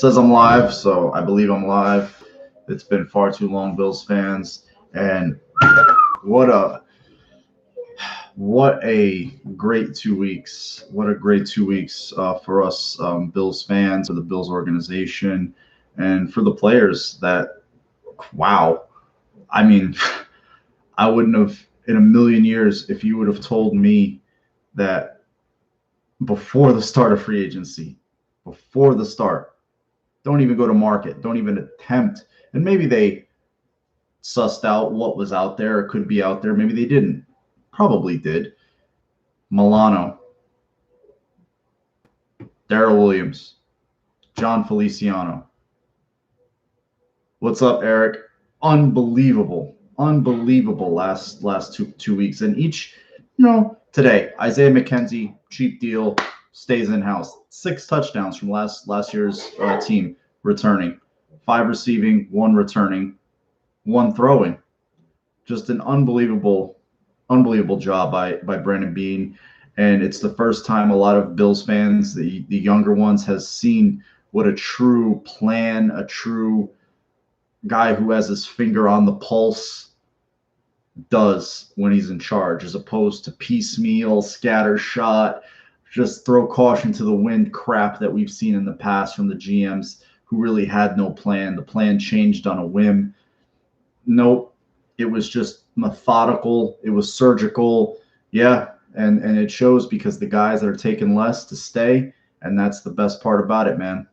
says I'm live, so I believe I'm live. It's been far too long, Bills fans, and what a what a great 2 weeks! What a great 2 weeks for us Bills fans, for the Bills organization, and for the players. That wow! I mean, I wouldn't have in a million years if you would have told me that before the start of free agency, before the start. Don't even go to market. Don't even attempt. And maybe they sussed out what was out there. It could be out there. Maybe they didn't. Probably did. Milano, Darrell Williams, John Feliciano. What's up, Eric? Unbelievable. Unbelievable last two weeks. And each, today, Isaiah McKenzie, cheap deal, stays in house. 6 touchdowns from last year's team returning, 5 receiving, 1 returning, 1 throwing. Just an unbelievable job by Brandon Beane. And it's the first time a lot of Bills fans, the younger ones, has seen what a true plan, a true guy who has his finger on the pulse does when he's in charge, as opposed to piecemeal, scattershot, just throw caution to the wind crap that we've seen in the past from the GMs who really had no plan. The plan changed on a whim. Nope. It was just methodical. It was surgical. Yeah. And it shows because the guys that are taking less to stay, and that's the best part about it, man.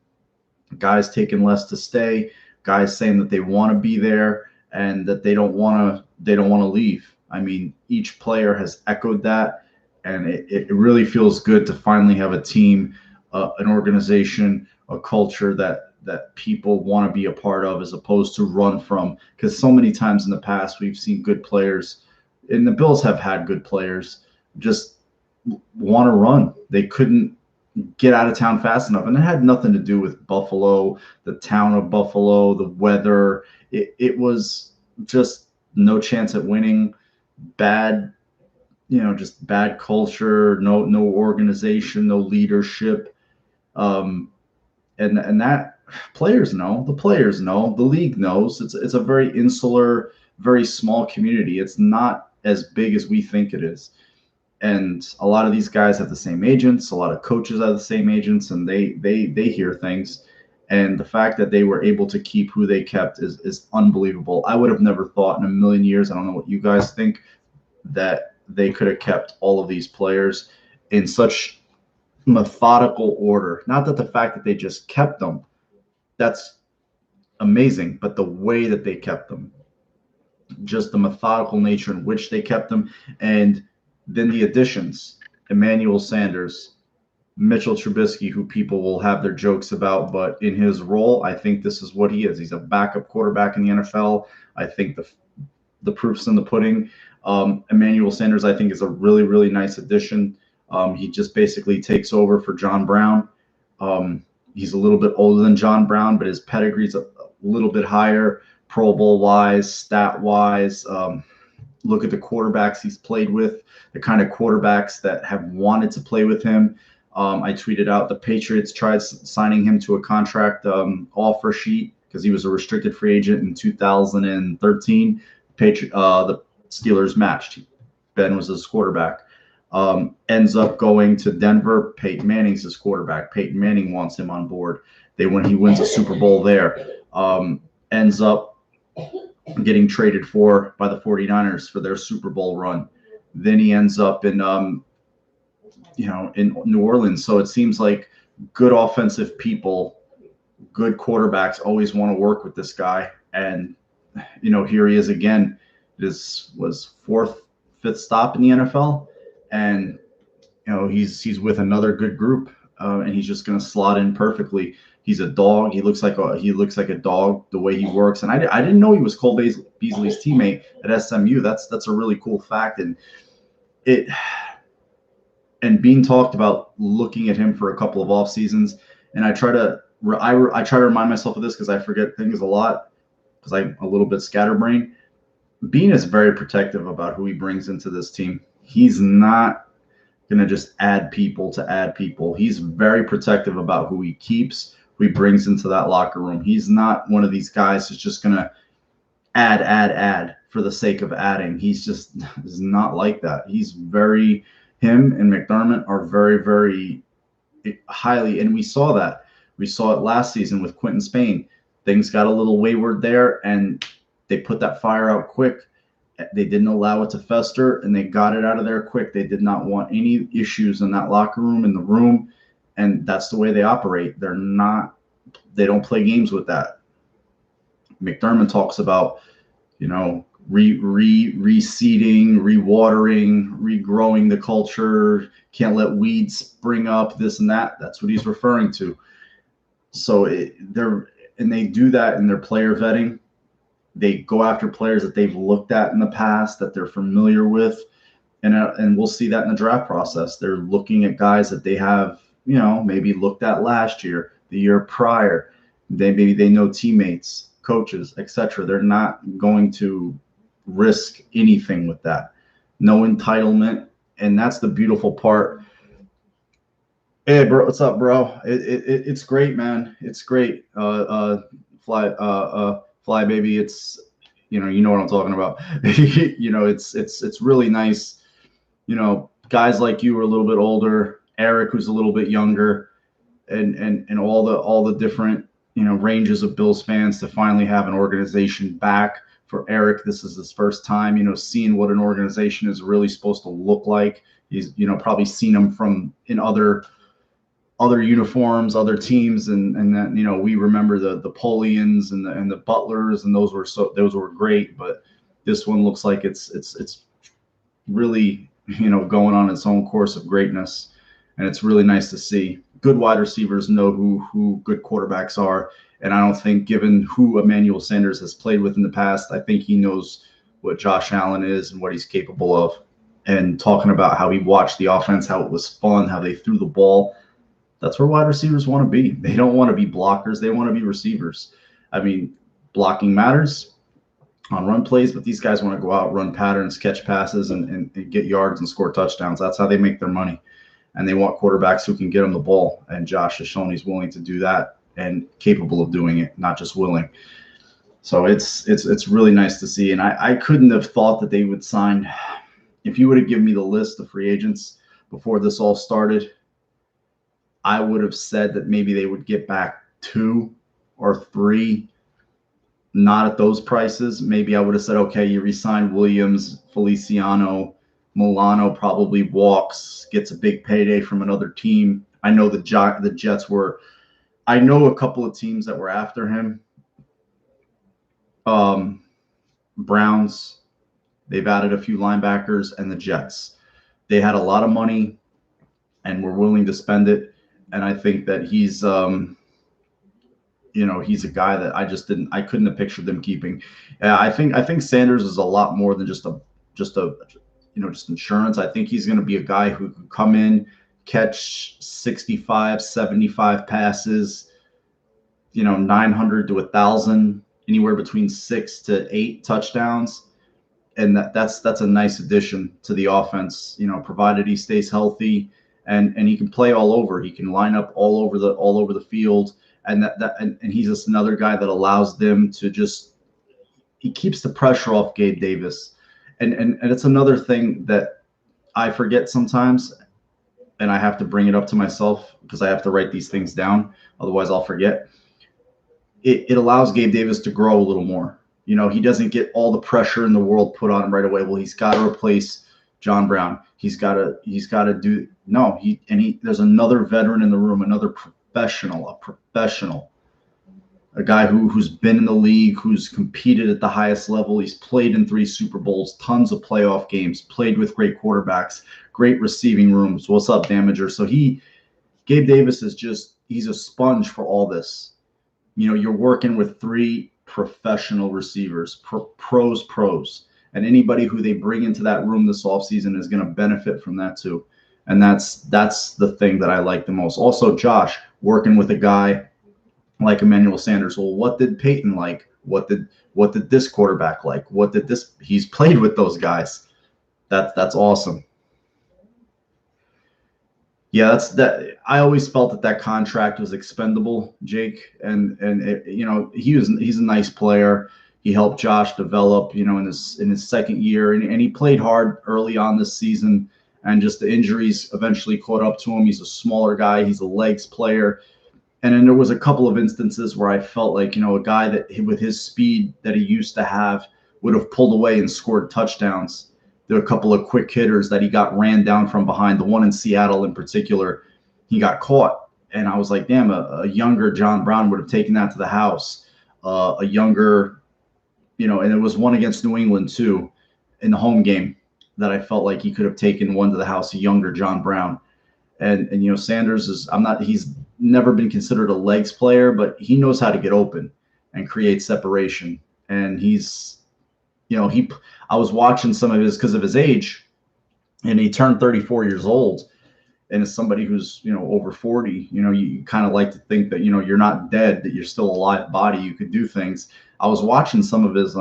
Guys taking less to stay, guys saying that they want to be there and that they don't want to leave. I mean, each player has echoed that, and it really feels good to finally have a team, an organization, a culture that people want to be a part of as opposed to run from. Because so many times in the past we've seen good players, and the Bills have had good players, just want to run. They couldn't get out of town fast enough. And it had nothing to do with Buffalo, the town of Buffalo, the weather. It was just no chance at winning, bad, just bad culture, no organization, no leadership. And that players know, the league knows. It's a very insular, very small community. It's not as big as we think it is. And a lot of these guys have the same agents. A lot of coaches have the same agents, and they hear things. And the fact that they were able to keep who they kept is unbelievable. I would have never thought in a million years, I don't know what you guys think, that they could have kept all of these players in such methodical order. Not that the fact that they just kept them, that's amazing, but the way that they kept them, just the methodical nature in which they kept them. And then the additions, Emmanuel Sanders, Mitchell Trubisky, who people will have their jokes about, but in his role, I think this is what he is. He's a backup quarterback in the NFL. I think the proof's in the pudding. Emmanuel Sanders, I think, is a really, really nice addition. He just basically takes over for John Brown. He's a little bit older than John Brown, but his pedigree's a little bit higher, Pro Bowl wise, stat wise. Look at the quarterbacks he's played with, the kind of quarterbacks that have wanted to play with him. I tweeted out the Patriots tried signing him to a contract offer sheet because he was a restricted free agent in 2013. The Steelers matched. Ben was his quarterback. Ends up going to Denver. Peyton Manning's his quarterback. Peyton Manning wants him on board. He wins a Super Bowl there. Ends up getting traded for by the 49ers for their Super Bowl run. Then he ends up in New Orleans. So it seems like good offensive people, good quarterbacks always want to work with this guy. And, here he is again. This was 4th, 5th stop in the NFL. And, he's with another good group, and he's just going to slot in perfectly. He's a dog. He looks like a dog the way he works. And I didn't know he was Cole Beasley's teammate at SMU. That's a really cool fact. And Beane talked about looking at him for a couple of off seasons. And I try to remind myself of this because I forget things a lot because I'm a little bit scatterbrained. Beane is very protective about who he brings into this team. He's not going to just add people to add people. He's very protective about who he keeps, who he brings into that locker room. He's not one of these guys who's just going to add for the sake of adding. He's just is not like that. Him and McDermott are very, very highly, and we saw that. We saw it last season with Quinton Spain. Things got a little wayward there, and they put that fire out quick. They didn't allow it to fester, and they got it out of there quick. They did not want any issues in that locker room, in the room, and that's the way they operate. They don't play games with that. McDermott talks about, reseeding, rewatering, regrowing the culture, can't let weeds spring up, this and that. That's what he's referring to. So they do that in their player vetting. They go after players that they've looked at in the past, that they're familiar with, and we'll see that in the draft process. They're looking at guys that they have, maybe looked at last year, the year prior. Maybe they know teammates, coaches, etc. They're not going to risk anything with that. No entitlement, and that's the beautiful part. Hey, bro, what's up, bro? It's great, man. It's great. Fly baby. It's you know what I'm talking about. It's really nice. Guys like you are a little bit older, Eric who's a little bit younger, and all the different ranges of Bills fans to finally have an organization back. For Eric, this is his first time, seeing what an organization is really supposed to look like. He's probably seen them from in other uniforms, other teams, and that we remember the Polians and the Butlers, and those were great. But this one looks like it's really going on its own course of greatness, and it's really nice to see. Good wide receivers know who good quarterbacks are, and I don't think, given who Emmanuel Sanders has played with in the past, I think he knows what Josh Allen is and what he's capable of. And talking about how he watched the offense, how it was fun, how they threw the ball. That's where wide receivers want to be. They don't want to be blockers. They want to be receivers. I mean, blocking matters on run plays, but these guys want to go out, run patterns, catch passes, and get yards and score touchdowns. That's how they make their money. And they want quarterbacks who can get them the ball. And Josh has shown he's willing to do that and capable of doing it, not just willing. So it's really nice to see. And I couldn't have thought that they would sign. If you would have given me the list of free agents before this all started, I would have said that maybe they would get back 2 or 3, not at those prices. Maybe I would have said, okay, you re-sign Williams, Feliciano, Milano probably walks, gets a big payday from another team. I know the Jets were. I know a couple of teams that were after him. Browns, they've added a few linebackers, and the Jets. They had a lot of money and were willing to spend it. And I think that he's a guy that I couldn't have pictured them keeping. I think Sanders is a lot more than just insurance. I think he's going to be a guy who could come in, catch 65, 75 passes, 900 to 1,000, anywhere between 6 to 8 touchdowns. And that's a nice addition to the offense, provided he stays healthy and he can play all over. He can line up all over the field. And and he's just another guy that allows them to he keeps the pressure off Gabe Davis. And it's another thing that I forget sometimes, and I have to bring it up to myself because I have to write these things down. Otherwise, I'll forget. It allows Gabe Davis to grow a little more. He doesn't get all the pressure in the world put on him right away. Well, he's got to replace John Brown. He's got to do no. There's another veteran in the room, another professional, a guy who's been in the league, who's competed at the highest level. He's played in 3 Super Bowls, tons of playoff games, played with great quarterbacks, great receiving rooms. What's up, Damager? So Gabe Davis he's a sponge for all this. You're working with 3 professional receivers, pros, and anybody who they bring into that room this offseason is going to benefit from that too. And that's the thing that I like the most. Also, Josh working with a guy like Emmanuel Sanders. Well, what did Peyton like? What did this quarterback like? He's played with those guys. That's awesome. Yeah, that's that. I always felt that that contract was expendable, Jake, and you know he's a nice player. He helped Josh develop, you know, in his second year, and he played hard early on this season, and just the injuries eventually caught up to him. He's a smaller guy. He's a legs player, and then there was a couple of instances where I felt like, you know, a guy that with his speed that he used to have would have pulled away and scored touchdowns. There were a couple of quick hitters that he got ran down from behind. The one in Seattle in particular, he got caught, and I was like, damn, a younger John Brown would have taken that to the house. A younger, you know, and it was one against New England too, in the home game, that I felt like he could have taken one to the house. A younger John Brown. And you know, Sanders is, I'm not, he's never been considered a legs player, but he knows how to get open and create separation. And he's, you know, I was watching some of his because of his age, and he turned 34 years old. And as somebody who's, you know, over 40, you know, you kind of like to think that, you know, you're not dead, that you're still a live body, you could do things. I was watching some of his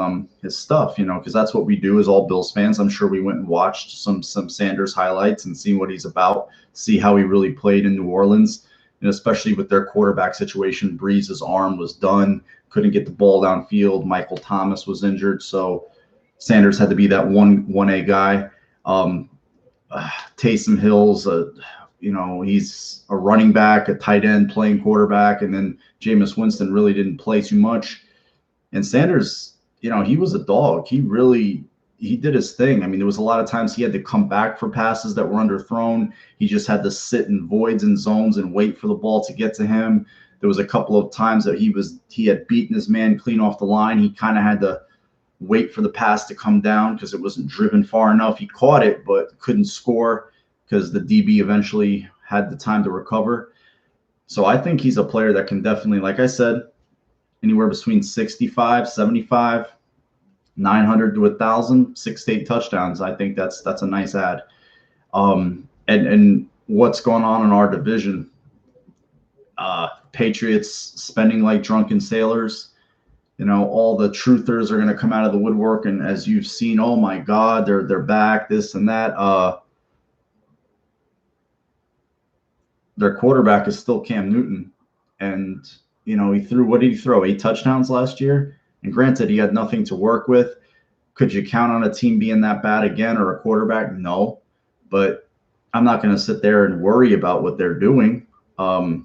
stuff, you know, because that's what we do as all Bills fans. I'm sure we went and watched some Sanders highlights and seen what he's about, see how he really played in New Orleans, and especially with their quarterback situation. Breeze's arm was done, couldn't get the ball downfield. Michael Thomas was injured, so Sanders had to be that one A guy. Taysom Hill's you know, he's a running back, a tight end, playing quarterback, and then Jameis Winston really didn't play too much. And Sanders, you know, he was a dog. He did his thing. I mean, there was a lot of times he had to come back for passes that were underthrown. He just had to sit in voids and zones and wait for the ball to get to him. There was a couple of times that he had beaten his man clean off the line. He kind of had to wait for the pass to come down because it wasn't driven far enough. He caught it but couldn't score because the DB eventually had the time to recover. So I think he's a player that can definitely, like I said, anywhere between 65, 75, 900 to 1,000, 6 to 8 touchdowns. I think that's a nice ad. And what's going on in our division? Patriots spending like drunken sailors. You know, all the truthers are going to come out of the woodwork, and as you've seen, oh my God, they're back, this and that. Their quarterback is still Cam Newton, and you know, what did he throw? 8 touchdowns last year. And granted, he had nothing to work with. Could you count on a team being that bad again, or a quarterback? No, but I'm not going to sit there and worry about what they're doing. I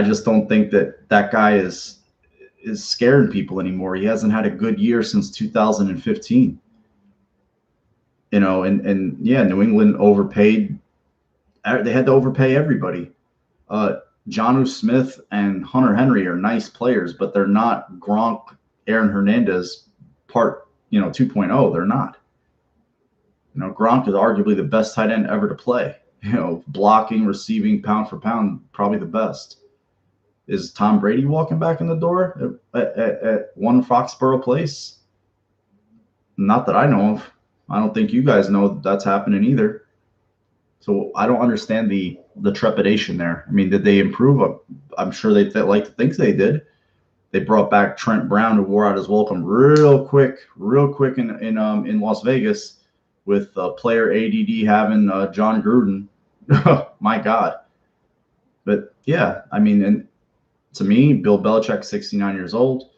just don't think that guy is scaring people anymore. He hasn't had a good year since 2015. You know, and yeah, New England overpaid. They had to overpay everybody. Jonnu Smith and Hunter Henry are nice players, but they're not Gronk, Aaron Hernandez part, you know, 2.0. They're not. You know, Gronk is arguably the best tight end ever to play. You know, blocking, receiving, pound for pound, probably the best. Is Tom Brady walking back in the door at One Foxborough Place? Not that I know of. I don't think you guys know that's happening either. So I don't understand the trepidation there. I mean, did they improve? I'm sure they like to think they did. They brought back Trent Brown, who wore out his welcome real quick in Las Vegas, with player ADD having John Gruden. My God. But yeah, I mean, and to me, Bill Belichick, 69 years old.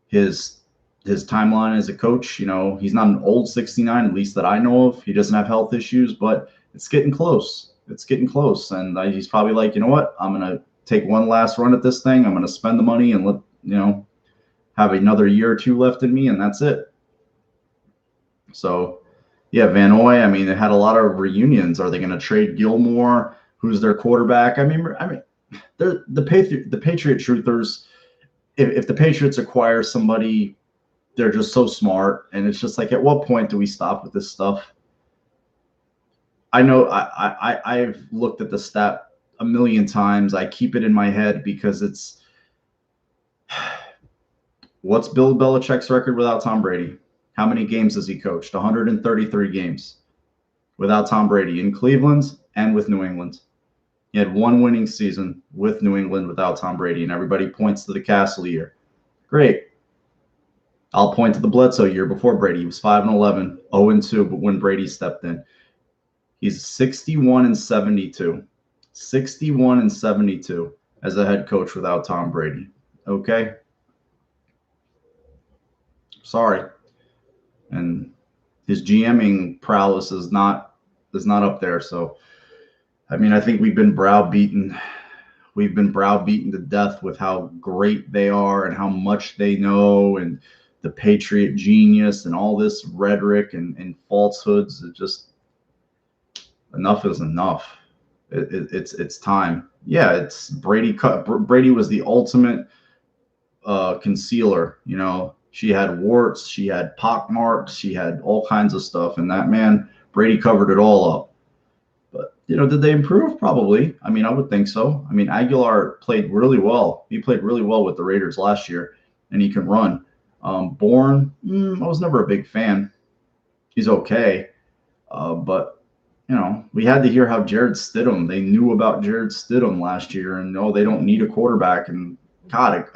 His timeline as a coach, you know, he's not an old 69, at least that I know of. He doesn't have health issues, but it's getting close. It's getting close. And he's probably like, you know what? I'm going to take one last run at this thing. I'm going to spend the money and let, you know, have another year or two left in me, and that's it. So, yeah, Van Noy, I mean, they had a lot of reunions. Are they going to trade Gilmore? Who's their quarterback? I mean, the Patriot truthers, if the Patriots acquire somebody, they're just so smart. And it's just like, at what point do we stop with this stuff? I know I've looked at the stat a million times. I keep it in my head because it's, what's Bill Belichick's record without Tom Brady? How many games has he coached? 133 games without Tom Brady in Cleveland and with New England. He had one winning season with New England without Tom Brady, and everybody points to the Castle year. Great. I'll point to the Bledsoe year before Brady. He was 5-11, 0-2, but when Brady stepped in. He's 61-72. 61-72 as a head coach without Tom Brady. Okay? Sorry. And his GMing prowess is not up there. So, I mean, I think we've been browbeaten. We've been browbeaten to death with how great they are and how much they know and the Patriot genius and all this rhetoric and falsehoods. It just, enough is enough. It's time. Yeah, it's Brady. Brady was the ultimate concealer. You know, she had warts, she had pock marks, she had all kinds of stuff, and that man Brady covered it all up. But you know, did they improve? Probably. I mean, I would think so. I mean, Aguilar played really well. He played really well with the Raiders last year, and he can run. Bourne, I was never a big fan. He's okay, but you know, we had to hear how Jared Stidham. They knew about Jared Stidham last year, and no, they don't need a quarterback. And God,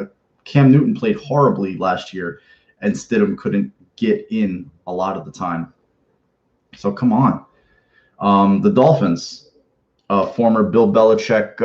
Cam Newton played horribly last year, and Stidham couldn't get in a lot of the time. So come on. The Dolphins, former Bill Belichick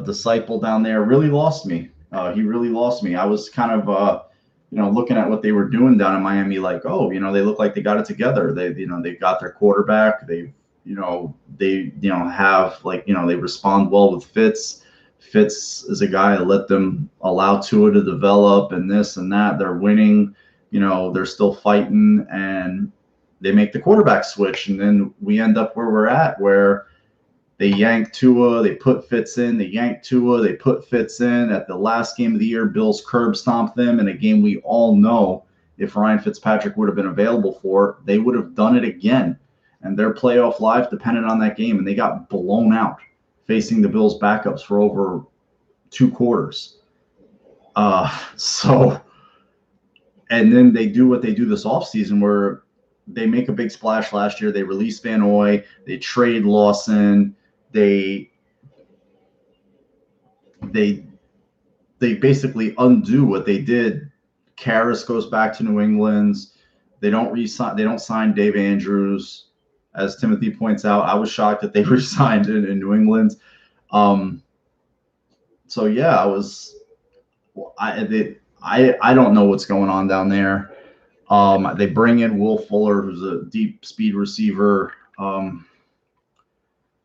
disciple down there, really lost me. He really lost me. I was kind of, looking at what they were doing down in Miami, like, oh, they look like they got it together. They got their quarterback. They have they respond well with Fitz. Fitz is a guy that let them allow Tua to develop and this and that. They're winning. They're still fighting, and they make the quarterback switch, and then we end up where we're at, where they yank Tua, they put Fitz in, they yank Tua, they put Fitz in. At the last game of the year, Bills curb stomped them in a game we all know if Ryan Fitzpatrick would have been available for, they would have done it again. And their playoff life depended on that game, and they got blown out facing the Bills backups for over 2 quarters. And then they do what they do this offseason, where they make a big splash last year. They release Van Noy. They trade Lawson. They basically undo what they did. Karras goes back to New England. They don't sign Dave Andrews. As Timothy points out, I was shocked that they re-signed in New England. So yeah, I don't know what's going on down there. They bring in Will Fuller, who's a deep speed receiver.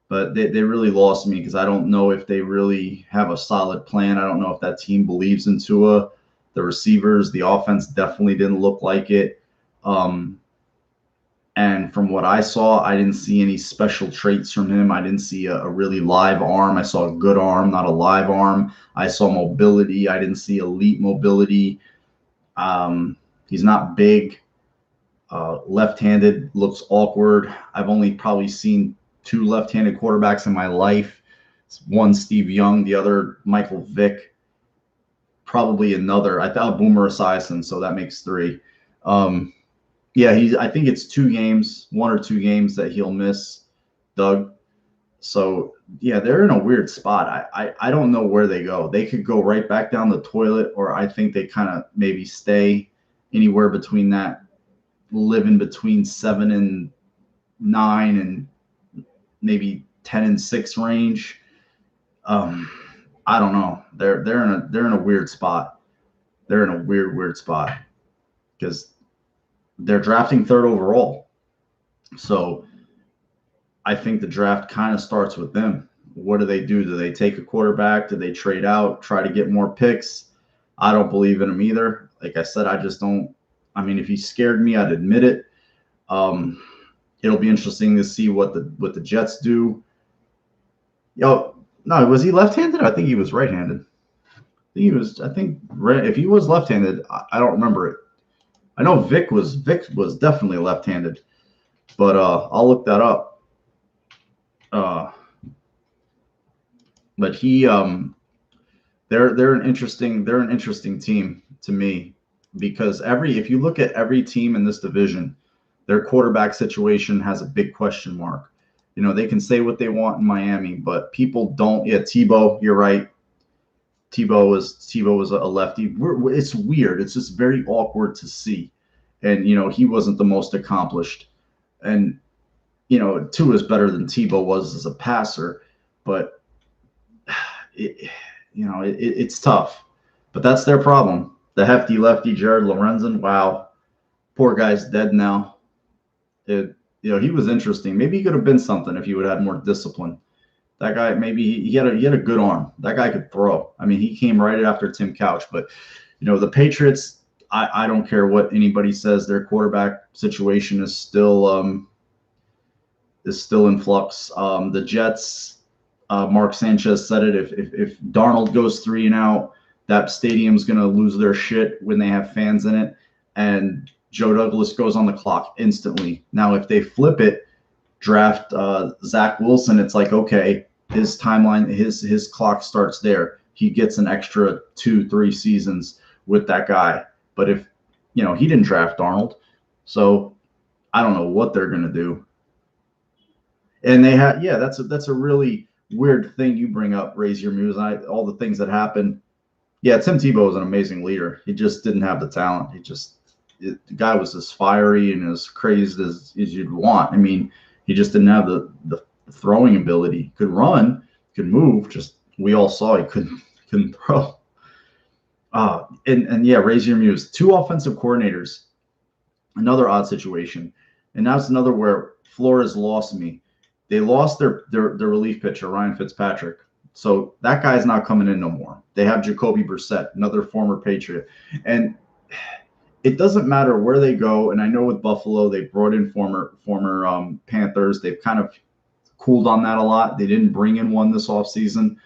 But they really lost me, because I don't know if they really have a solid plan. I don't know if that team believes in Tua. The receivers, the offense definitely didn't look like it. And from what I saw, I didn't see any special traits from him. I didn't see a really live arm. I saw a good arm, not a live arm. I saw mobility. I didn't see elite mobility. He's not big. Left-handed, looks awkward. I've only probably seen 2 left-handed quarterbacks in my life. One Steve Young, the other Michael Vick. Probably another. I thought Boomer Esiason, so that makes 3. Yeah, I think it's 2 games, 1 or 2 games that he'll miss, Doug. So yeah, they're in a weird spot. I don't know where they go. They could go right back down the toilet, or I think they kind of maybe stay anywhere between that, living between 7-9 and maybe 10-6 range. I don't know. They're in a weird spot. They're in a weird spot, because they're drafting 3rd overall. So I think the draft kind of starts with them. What do they do? Do they take a quarterback? Do they trade out, try to get more picks? I don't believe in them either. Like I said, I just don't. I mean, if he scared me, I'd admit it. It'll be interesting to see what the Jets do. No, was he left-handed? I think he was right-handed. If he was left-handed, I don't remember it. I know Vic was definitely left-handed, but I'll look that up. But they're an interesting team to me, because if you look at every team in this division, their quarterback situation has a big question mark. They can say what they want in Miami, but people don't. Yeah, Tebow, you're right. Tebow was a lefty. It's weird. It's just very awkward to see. And, he wasn't the most accomplished. And, Tua is better than Tebow was as a passer, but it's tough. But that's their problem. The hefty lefty, Jared Lorenzen, wow, poor guy's dead now. He was interesting. Maybe he could have been something if he would have had more discipline. That guy, maybe he had a good arm. That guy could throw. I mean, he came right after Tim Couch. But the Patriots, I don't care what anybody says. Their quarterback situation is still in flux. The Jets, Mark Sanchez said it. If Darnold goes 3-and-out, that stadium's gonna lose their shit when they have fans in it. And Joe Douglas goes on the clock instantly. Now, if they flip it, draft Zach Wilson, it's like, okay, his timeline, his clock starts there. He gets an extra 2-3 seasons with that guy. But if he didn't draft Darnold, so I don't know what they're gonna do. And they had, that's a really weird thing you bring up, Raise Your Muse. All the things that happened. Yeah, Tim Tebow was an amazing leader. He just didn't have the talent. The guy was as fiery and as crazed as you'd want. I mean, he just didn't have the throwing ability. He could run, could move. Just we all saw he couldn't throw. And yeah, Raise Your Muse. 2 offensive coordinators. Another odd situation, and that's another where Flores lost me. They lost their relief pitcher, Ryan Fitzpatrick. So that guy's not coming in no more. They have Jacoby Brissett, another former Patriot. And it doesn't matter where they go. And I know with Buffalo, they brought in former Panthers. They've kind of cooled on that a lot. They didn't bring in one this offseason.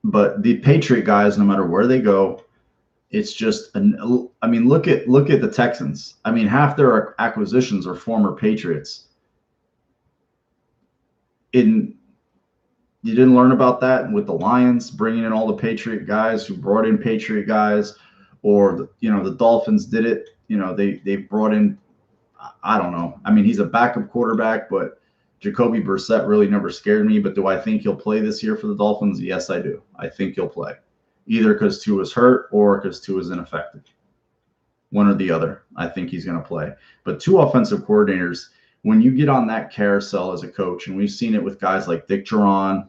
But the Patriot guys, no matter where they go, it's just look at the Texans. I mean, half their acquisitions are former Patriots. You didn't learn about that with the Lions bringing in all the Patriot guys who brought in Patriot guys, or the Dolphins did it. They brought in, I don't know. I mean, he's a backup quarterback, but Jacoby Brissett really never scared me. But do I think he'll play this year for the Dolphins? Yes, I do. I think he'll play, either because Tua's hurt or because Tua's ineffective. One or the other. I think he's going to play. But 2 offensive coordinators, when you get on that carousel as a coach, and we've seen it with guys like Dick Jauron,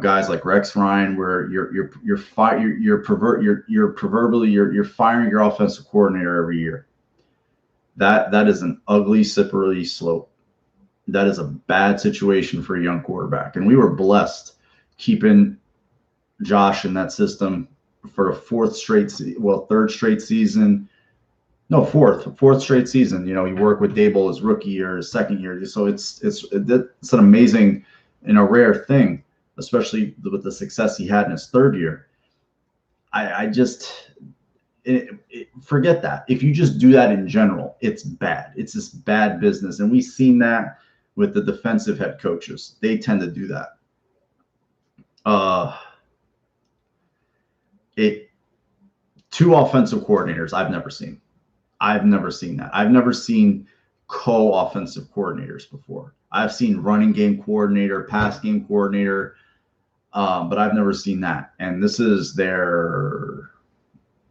guys like Rex Ryan, where you're firing your offensive coordinator every year. That is an ugly, slippery slope. That is a bad situation for a young quarterback. And we were blessed keeping Josh in that system for a third straight season. No, fourth straight season. He worked with Dable his rookie year, his second year. So it's an amazing and a rare thing, especially with the success he had in his third year. Forget that. If you just do that in general, it's bad. It's this bad business. And we've seen that with the defensive head coaches. They tend to do that. 2 offensive coordinators I've never seen. I've never seen that. I've never seen co-offensive coordinators before. I've seen running game coordinator, pass game coordinator, but I've never seen that. And this is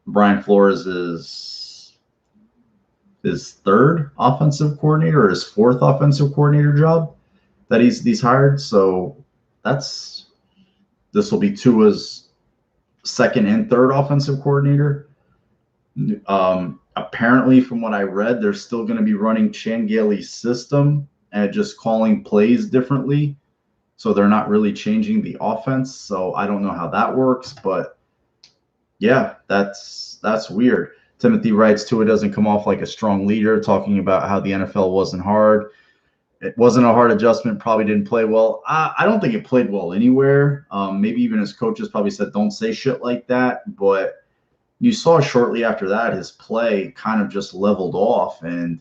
Brian Flores' his 3rd offensive coordinator or his 4th offensive coordinator job that he's hired. So this will be Tua's 2nd and 3rd offensive coordinator. Apparently, from what I read, they're still going to be running Changeli's system and just calling plays differently. So they're not really changing the offense. So I don't know how that works, but yeah, that's weird. Timothy writes, Tua doesn't come off like a strong leader, talking about how the NFL wasn't hard. It wasn't a hard adjustment, probably didn't play well. I don't think it played well anywhere. Maybe even his coaches probably said, don't say shit like that. But you saw shortly after that, his play kind of just leveled off. And,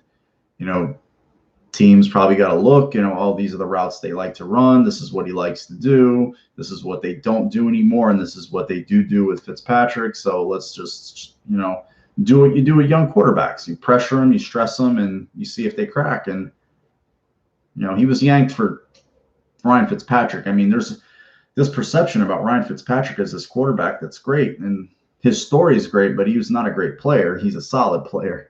teams probably got to look, all these are the routes they like to run. This is what he likes to do. This is what they don't do anymore. And this is what they do with Fitzpatrick. So let's just, do what you do with young quarterbacks. You pressure them, you stress them, and you see if they crack. And, he was yanked for Ryan Fitzpatrick. I mean, there's this perception about Ryan Fitzpatrick as this quarterback that's great. And his story is great, but he was not a great player. He's a solid player.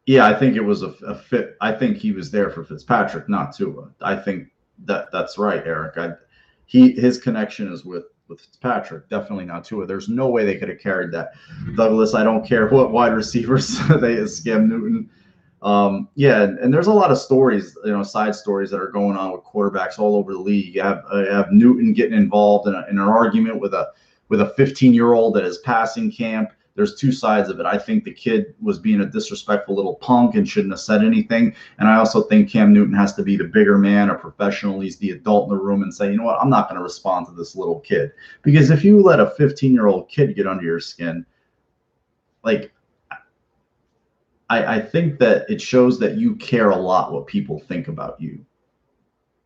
Yeah, I think it was a fit. I think he was there for Fitzpatrick, not Tua. I think that's right, Eric. His connection is with Fitzpatrick, definitely not Tua. There's no way they could have carried that. Douglas, I don't care what wide receivers they scam Newton. Yeah, and there's a lot of stories, side stories that are going on with quarterbacks all over the league. You have Newton getting involved in an argument with a 15-year-old at his passing camp. There's two sides of it. I think the kid was being a disrespectful little punk and shouldn't have said anything. And I also think Cam Newton has to be the bigger man, a professional. He's the adult in the room and say, you know what, I'm not going to respond to this little kid. Because if you let a 15-year-old kid get under your skin, like I think that it shows that you care a lot what people think about you.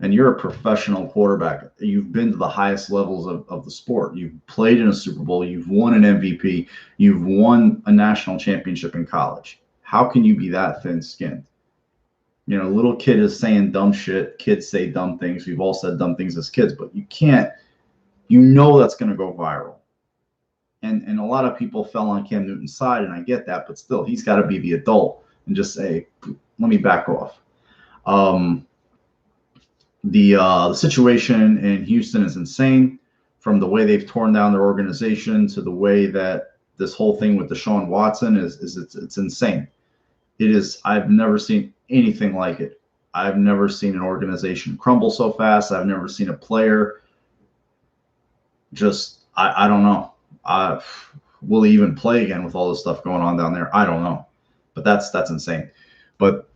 And you're a professional quarterback. You've been to the highest levels of the sport. You've played in a Super Bowl. You've won an MVP. You've won a national championship in college. How can you be that thin-skinned? Little kid is saying dumb shit. Kids say dumb things. We've all said dumb things as kids, but you can't, that's going to go viral. And a lot of people fell on Cam Newton's side, and I get that, but still, he's got to be the adult and just say, let me back off. The situation in Houston is insane, from the way they've torn down their organization to the way that this whole thing with Deshaun Watson it's insane. It is. I've never seen anything like it. I've never seen an organization crumble so fast. I've never seen a player just, I don't know. Will he even play again with all this stuff going on down there? I don't know, but that's insane. But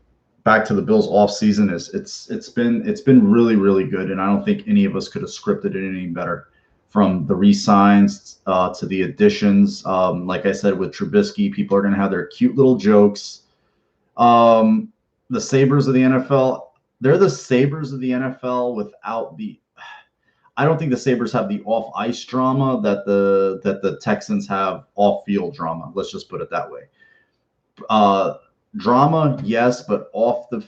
back to the Bills off season, it's been really, really good, and I don't think any of us could have scripted it any better. From the re-signs to the additions, like I said with Trubisky, people are going to have their cute little jokes. The Sabres of the NFL, they're the Sabres of the NFL without the. I don't think the Sabres have the off-ice drama that the Texans have off-field drama. Let's just put it that way. Drama, yes, but off the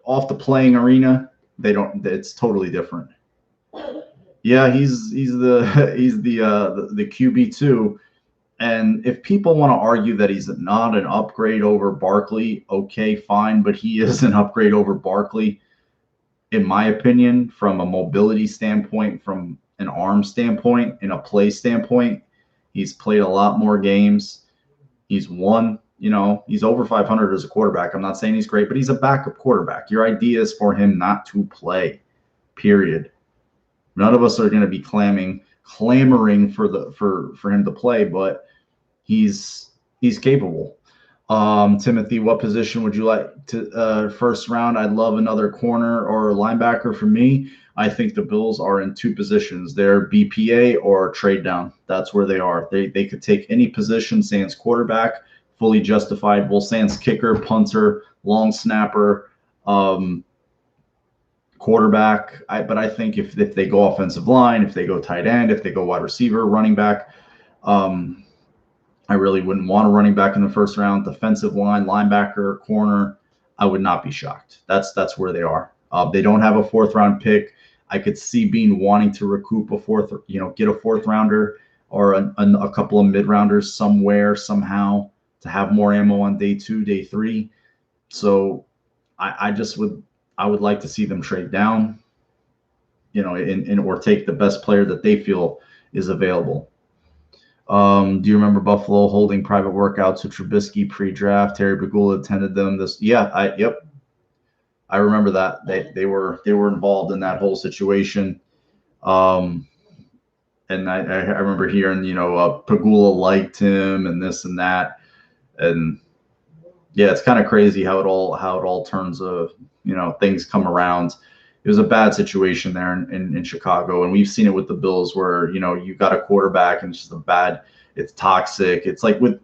off the playing arena, they don't. It's totally different. Yeah, he's the he's the QB2, and if people want to argue that he's not an upgrade over Barkley, okay, fine, but he is an upgrade over Barkley, in my opinion, from a mobility standpoint, from an arm standpoint, in a play standpoint. He's played a lot more games. He's won. He's over 500 as a quarterback. I'm not saying he's great, but he's a backup quarterback. Your idea is for him not to play, period. None of us are going to be clamoring for him to play, but he's capable. Timothy, what position would you like to first round? I'd love another corner or linebacker for me. I think the Bills are in two positions. They're BPA or trade down. That's where they are. They could take any position, sans quarterback, fully justified. Well, sans kicker, punter, long snapper, quarterback. But I think if they go offensive line, if they go tight end, if they go wide receiver, running back, I really wouldn't want a running back in the first round. Defensive line, linebacker, corner, I would not be shocked. That's where they are. They don't have a fourth round pick. I could see Beane wanting to recoup get a fourth rounder or a couple of mid rounders somewhere, somehow, to have more ammo on day 2, day 3. So I would like to see them trade down, or take the best player that they feel is available. Do you remember Buffalo holding private workouts to Trubisky pre-draft? Terry Pegula attended them. I remember that. They were involved in that whole situation. And I remember hearing, Pegula liked him and this and that. And yeah, it's kind of crazy how it all turns. Things come around. It was a bad situation there in Chicago, and we've seen it with the Bills where, you got a quarterback and it's just it's toxic. It's like with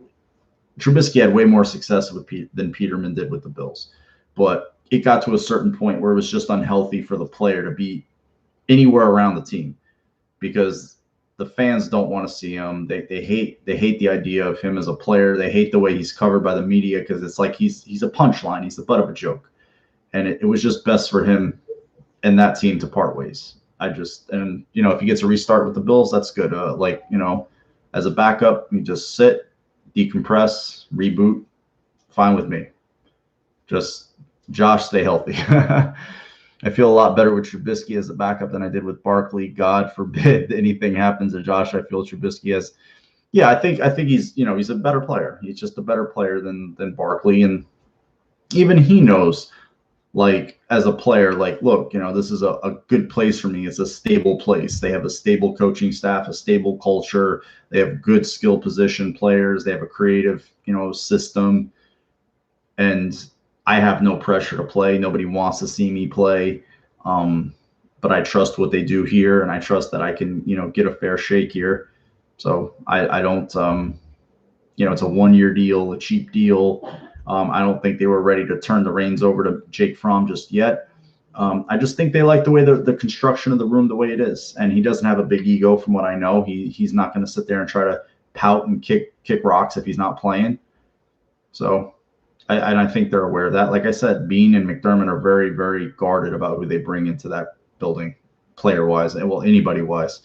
Trubisky had way more success than Peterman did with the Bills, but it got to a certain point where it was just unhealthy for the player to be anywhere around the team because the fans don't want to see him. They hate the idea of him as a player. They hate the way he's covered by the media because it's like he's a punchline. He's the butt of a joke, and it was just best for him and that team to part ways. If he gets a restart with the Bills, that's good. As a backup, you just sit, decompress, reboot, fine with me. Just Josh, stay healthy. I feel a lot better with Trubisky as a backup than I did with Barkley. God forbid anything happens to Josh. I feel Trubisky as, yeah, I think he's, he's a better player. He's just a better player than Barkley, and even he knows, like, as a player, like, look, this is a good place for me. It's a stable place. They have a stable coaching staff, a stable culture. They have good skill position players. They have a creative, system. And I have no pressure to play. Nobody wants to see me play. But I trust what they do here, and I trust that I can, get a fair shake here. So I don't, it's a 1-year deal, a cheap deal. I don't think they were ready to turn the reins over to Jake Fromm just yet. I just think they like the way the construction of the room, the way it is. And he doesn't have a big ego from what I know. He's not going to sit there and try to pout and kick rocks if he's not playing. So I think they're aware of that. Like I said, Beane and McDermott are very, very guarded about who they bring into that building, player-wise, and well, anybody-wise.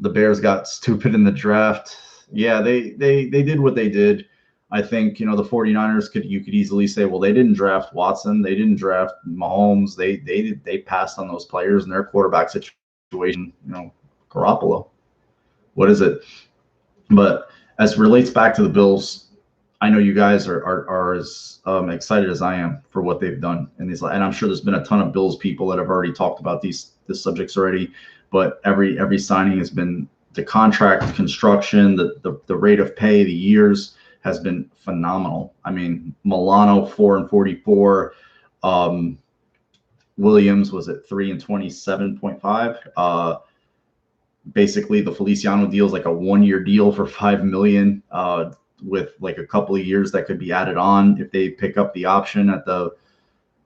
The Bears got stupid in the draft. Yeah, they did what they did. I think, the 49ers you could easily say, well, they didn't draft Watson, they didn't draft Mahomes, they passed on those players in their quarterback situation. Garoppolo. What is it? But as it relates back to the Bills, I know you guys are as excited as I am for what they've done in these, and I'm sure there's been a ton of Bills people that have already talked about these subjects already. But every signing has been, the contract construction, the rate of pay, the years has been phenomenal. I mean, Milano 4 and 44, Williams was at 3 and 27.5. Basically, the Feliciano deal is like a 1-year deal for $5 million. With like a couple of years that could be added on if they pick up the option at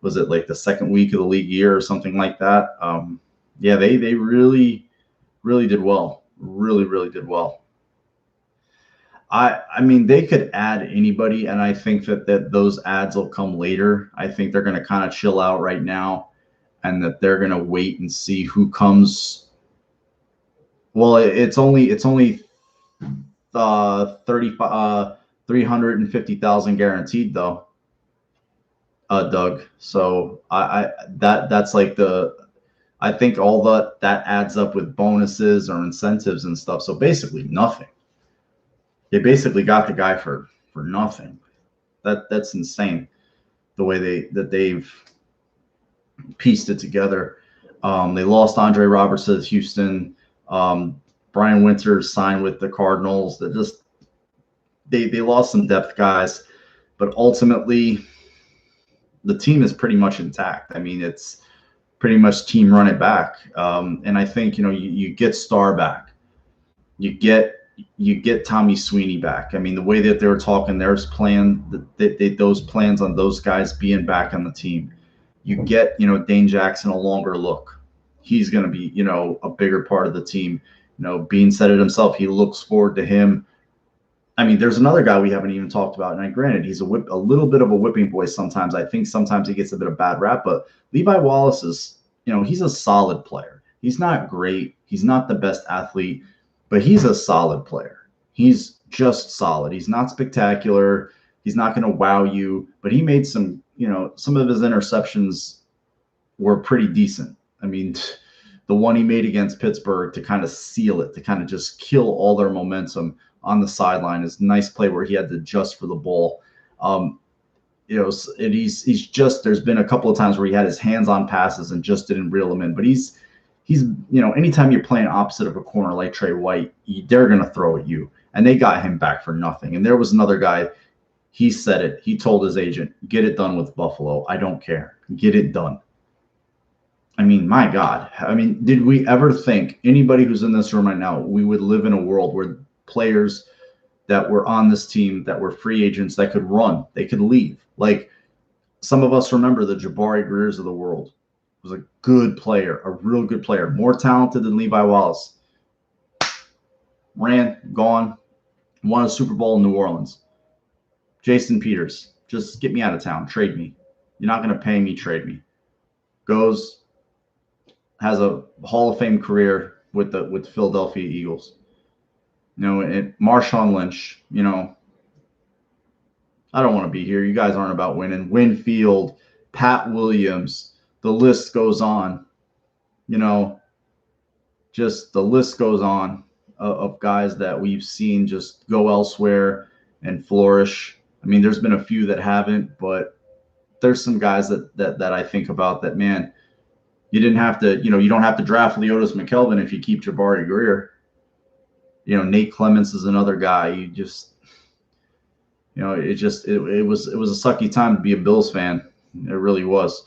was it like the second week of the league year or something like that. Yeah, they really, really did well. Really, really did well. I mean, they could add anybody, and I think that those ads will come later. I think they're going to kind of chill out right now, and that they're going to wait and see who comes. Well, it's only 350,000 guaranteed though, Doug. So that's like I think all that adds up with bonuses or incentives and stuff. So basically nothing. They basically got the guy for nothing. That's insane, the way they've pieced it together. They lost Andre Robertson to Houston. Brian Winters signed with the Cardinals. They lost some depth guys, but ultimately the team is pretty much intact. I mean, it's pretty much team run it back. And I think, you get Starr back. You get Tommy Sweeney back. I mean, the way that they were talking, those plans on those guys being back on the team. You get, Dane Jackson a longer look. He's going to be, a bigger part of the team. Beane said it himself. He looks forward to him. I mean, there's another guy we haven't even talked about, and granted, he's a little bit of a whipping boy sometimes. I think sometimes he gets a bit of bad rap, but Levi Wallace is, he's a solid player. He's not great. He's not the best athlete, but he's a solid player. He's just solid. He's not spectacular. He's not going to wow you, but he made some of his interceptions were pretty decent. I mean, the one he made against Pittsburgh to kind of seal it, to kind of just kill all their momentum on the sideline is a nice play where he had to adjust for the ball. And he's just, there's been a couple of times where he had his hands on passes and just didn't reel them in. But he's anytime you're playing opposite of a corner like Trey White, they're going to throw at you. And they got him back for nothing. And there was another guy, he said it. He told his agent, get it done with Buffalo. I don't care. Get it done. I mean, my God. I mean, did we ever think, anybody who's in this room right now, we would live in a world where players that were on this team, that were free agents, that could run, they could leave? Like, some of us remember the Jabari Greers of the world. Was a good player, a real good player, more talented than Levi Wallace. Ran, gone, won a Super Bowl in New Orleans. Jason Peters, just get me out of town, trade me. You're not going to pay me, trade me. Goes, has a Hall of Fame career with the Philadelphia Eagles. Marshawn Lynch, I don't want to be here. You guys aren't about winning. Winfield, Pat Williams, the list goes on. You know, just the list goes on of guys that we've seen just go elsewhere and flourish. I mean, there's been a few that haven't, but there's some guys that I think about that, man, you didn't have to, you don't have to draft Leotis McKelvin if you keep Jabari Greer. Nate Clements is another guy. You just, it was a sucky time to be a Bills fan. It really was.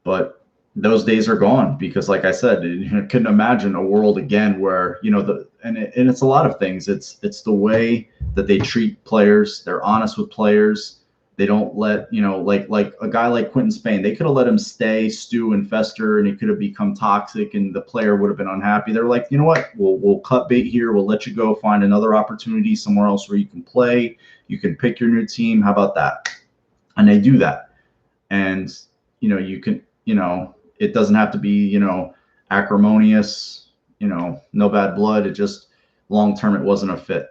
But those days are gone because, like I said, I couldn't imagine a world again where and it's a lot of things. It's the way that they treat players. They're honest with players. They don't let like a guy like Quentin Spain. They could have let him stay, stew, and fester, and it could have become toxic, and the player would have been unhappy. They're like, you know what? We'll cut bait here. We'll let you go. Find another opportunity somewhere else where you can play. You can pick your new team. How about that? And they do that, and you can it doesn't have to be acrimonious. No bad blood. It just long term it wasn't a fit.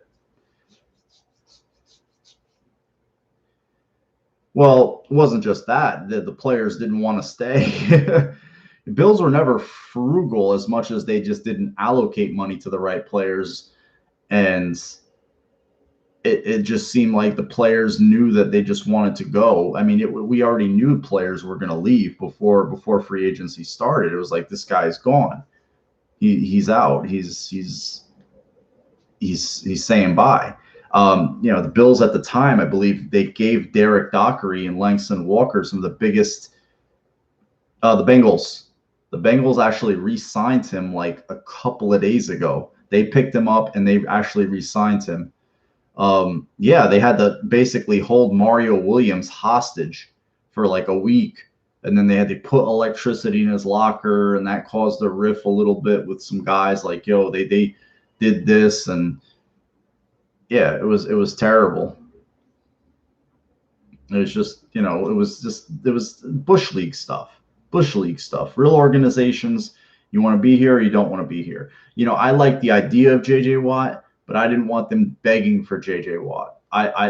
Well, it wasn't just that. The players didn't want to stay. The Bills were never frugal as much as they just didn't allocate money to the right players. And it just seemed like the players knew that they just wanted to go. I mean, we already knew players were going to leave before free agency started. It was like, this guy's gone. He's out. He's saying bye. The Bills at the time, I believe they gave Derek Dockery and Langston Walker some of the biggest. The Bengals actually re-signed him like a couple of days ago. They picked him up and they actually re-signed him. They had to basically hold Mario Williams hostage for like a week, and then they had to put electricity in his locker, and that caused a riff a little bit with some guys. Like, they did this, and yeah, it was terrible. It was just, it was Bush League stuff. Real organizations, you want to be here or you don't want to be here. I like the idea of J.J. Watt, but I didn't want them begging for J.J. Watt.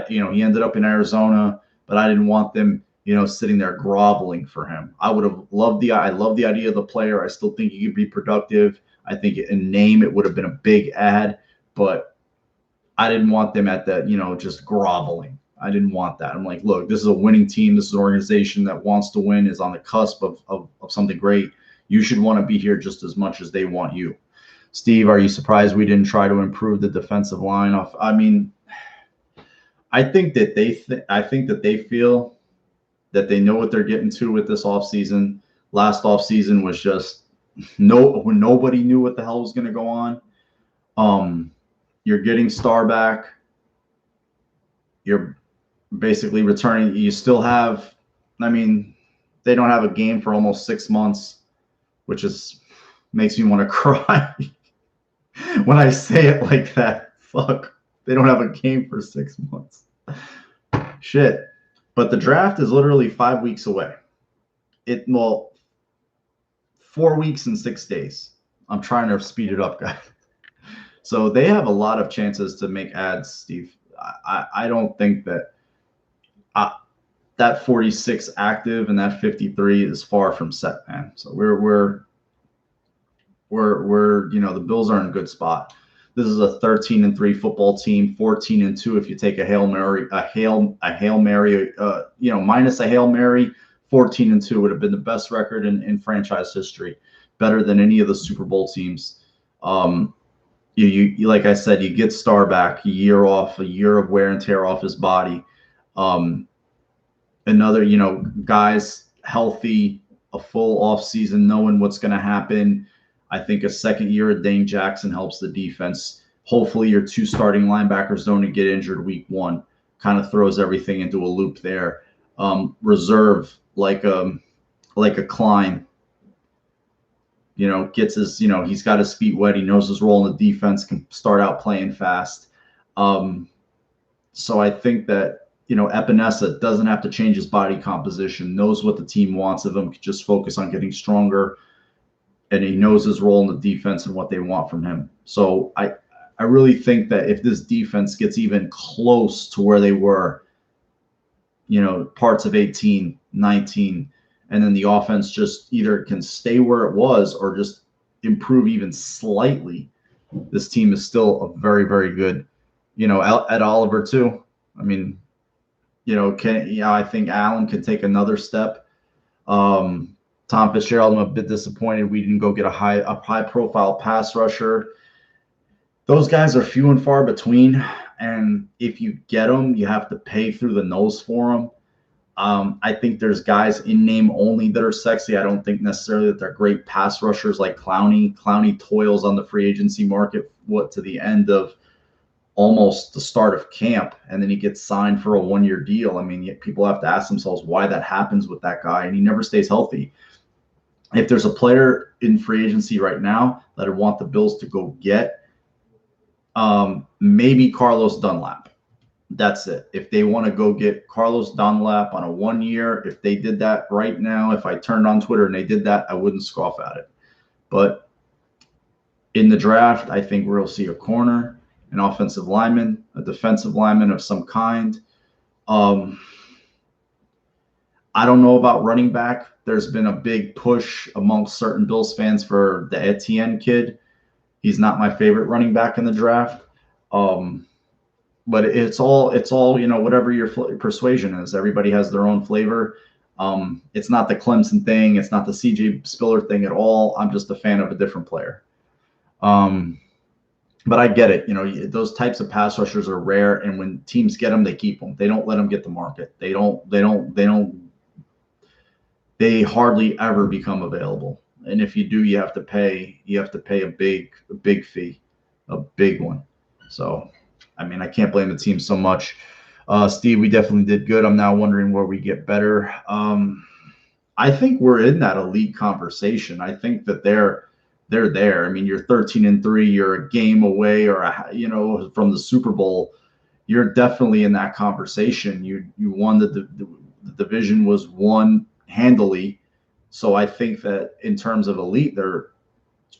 He ended up in Arizona, but I didn't want them, sitting there groveling for him. I love the idea of the player. I still think he could be productive. I think in name it would have been a big ad, but I didn't want them at that, just groveling. I didn't want that. I'm like, look, this is a winning team. This is an organization that wants to win, is on the cusp of something great. You should want to be here just as much as they want you. Steve, are you surprised we didn't try to improve the defensive line off? I mean, I think that they feel that they know what they're getting to with this offseason. Last offseason was just when nobody knew what the hell was going to go on. You're getting Star back. You're basically returning. You still have, I mean, they don't have a game for almost 6 months, which makes me want to cry when I say it like that. Fuck, they don't have a game for 6 months. Shit. But the draft is literally 5 weeks away. 4 weeks and 6 days. I'm trying to speed it up, guys. So they have a lot of chances to make ads, Steve. I don't think that that 46 active and that 53 is far from set, man. So we're the Bills are in a good spot. This is a 13-3 football team, 14-2 if you take a Hail Mary, minus a Hail Mary, 14-2 would have been the best record in franchise history, better than any of the Super Bowl teams. You like I said, you get Star back, a year of wear and tear off his body. Another, guys healthy, a full off season, knowing what's going to happen. I think a second year of Dane Jackson helps the defense. Hopefully your 2 starting linebackers don't get injured week 1. Kind of throws everything into a loop there. Reserve like a Klein. Gets his, he's got his feet wet. He knows his role in the defense, can start out playing fast. So I think that, Epinesa doesn't have to change his body composition, knows what the team wants of him, can just focus on getting stronger, and he knows his role in the defense and what they want from him. So I really think that if this defense gets even close to where they were parts of 18, 19, and then the offense just either can stay where it was or just improve even slightly, this team is still a very, very good, Ed Oliver too. I mean, I think Allen can take another step. Tom Fitzgerald, I'm a bit disappointed we didn't go get a high profile pass rusher. Those guys are few and far between, and if you get them, you have to pay through the nose for them. I think there's guys in name only that are sexy. I don't think necessarily that they're great pass rushers like Clowney. Clowney toils on the free agency market to the end of almost the start of camp, and then he gets signed for a 1-year deal. I mean, people have to ask themselves why that happens with that guy, and he never stays healthy. If there's a player in free agency right now that I want the Bills to go get, maybe Carlos Dunlap. That's it. If they want to go get Carlos Dunlap on a 1-year, if they did that right now, if I turned on Twitter and they did that, I wouldn't scoff at it. But in the draft, I think we'll see a corner, an offensive lineman, a defensive lineman of some kind. I don't know about running back. There's been a big push amongst certain Bills fans for the Etienne kid. He's not my favorite running back in the draft. But it's all whatever your persuasion is. Everybody has their own flavor. It's not the Clemson thing. It's not the CJ Spiller thing at all. I'm just a fan of a different player. But I get it. Those types of pass rushers are rare, and when teams get them, they keep them. They don't let them get the market. They hardly ever become available. And if you do, you have to pay a big fee, a big one. So, I mean, I can't blame the team so much. Steve, we definitely did good. I'm now wondering where we get better. I think we're in that elite conversation. I think that they're there. I mean, you're 13-3. You're a game away, from the Super Bowl. You're definitely in that conversation. You won the division was won handily. So I think that in terms of elite, they're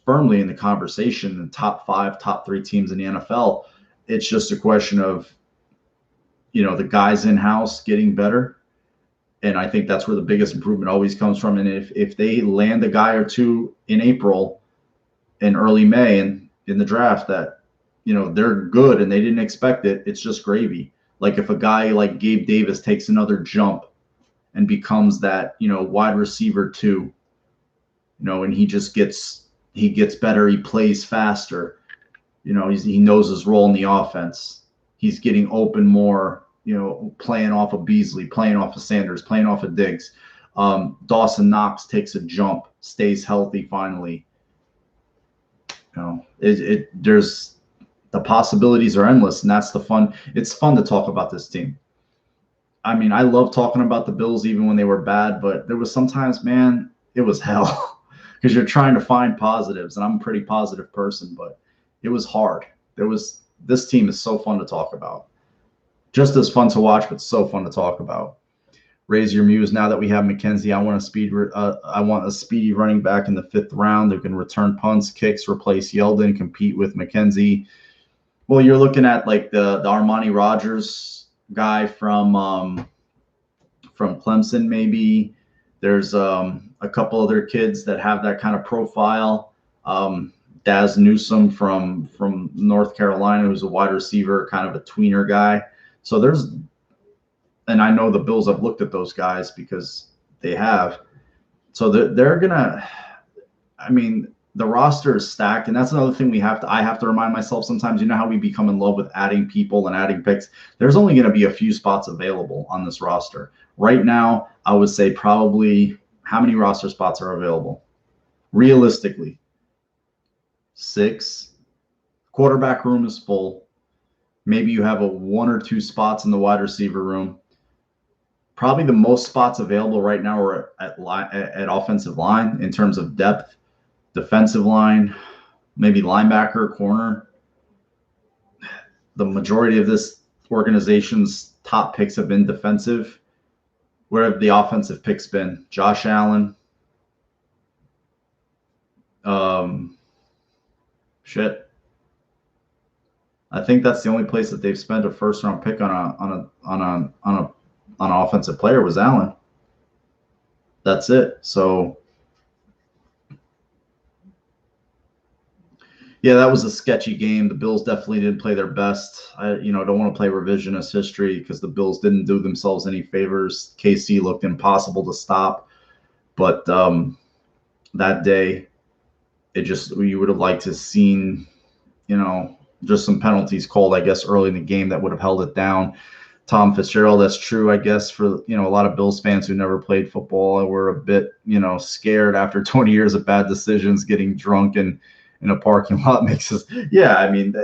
firmly in the conversation, the top 5, top 3 teams in the NFL. It's just a question of, the guys in-house getting better. And I think that's where the biggest improvement always comes from. And if they land a guy or two in April and early May and in the draft that, they're good and they didn't expect it, it's just gravy. Like if a guy like Gabe Davis takes another jump and becomes that, wide receiver 2, and he gets better, he plays faster, he knows his role in the offense. He's getting open more, playing off of Beasley, playing off of Sanders, playing off of Diggs. Dawson Knox takes a jump, stays healthy finally. There's the possibilities are endless, and that's the fun. It's fun to talk about this team. I mean, I love talking about the Bills even when they were bad, but there was sometimes, man, it was hell because you're trying to find positives, and I'm a pretty positive person, but it was hard. This team is so fun to talk about. Just as fun to watch, but so fun to talk about. Raise your muse. Now that we have McKenzie, I want a speedy running back in the 5th round who can return punts, kicks, replace Yeldon, compete with McKenzie. Well, you're looking at like the Armani Rogers guy from Clemson, maybe. There's a couple other kids that have that kind of profile. Daz Newsome from North Carolina, who's a wide receiver, kind of a tweener guy. So and I know the Bills have looked at those guys because they have. So they're gonna. I mean, the roster is stacked, and that's another thing I have to remind myself sometimes. You know how we become in love with adding people and adding picks? There's only going to be a few spots available on this roster. Right now, I would say probably how many roster spots are available? Realistically, 6. Quarterback room is full. Maybe you have 1 or 2 spots in the wide receiver room. Probably the most spots available right now are at offensive line in terms of depth. Defensive line, maybe linebacker, corner. The majority of this organization's top picks have been defensive. Where have the offensive picks been? Josh Allen. I think that's the only place that they've spent a 1st round pick on a on offensive player was Allen. That's it. So yeah, that was a sketchy game. The Bills definitely didn't play their best. I, don't want to play revisionist history because the Bills didn't do themselves any favors. KC looked impossible to stop, but that day, you would have liked to seen, just some penalties called, I guess, early in the game that would have held it down. Tom Fitzgerald, that's true, I guess, for a lot of Bills fans who never played football and were a bit, scared after 20 years of bad decisions. Getting drunk in a parking lot makes us, yeah. I mean,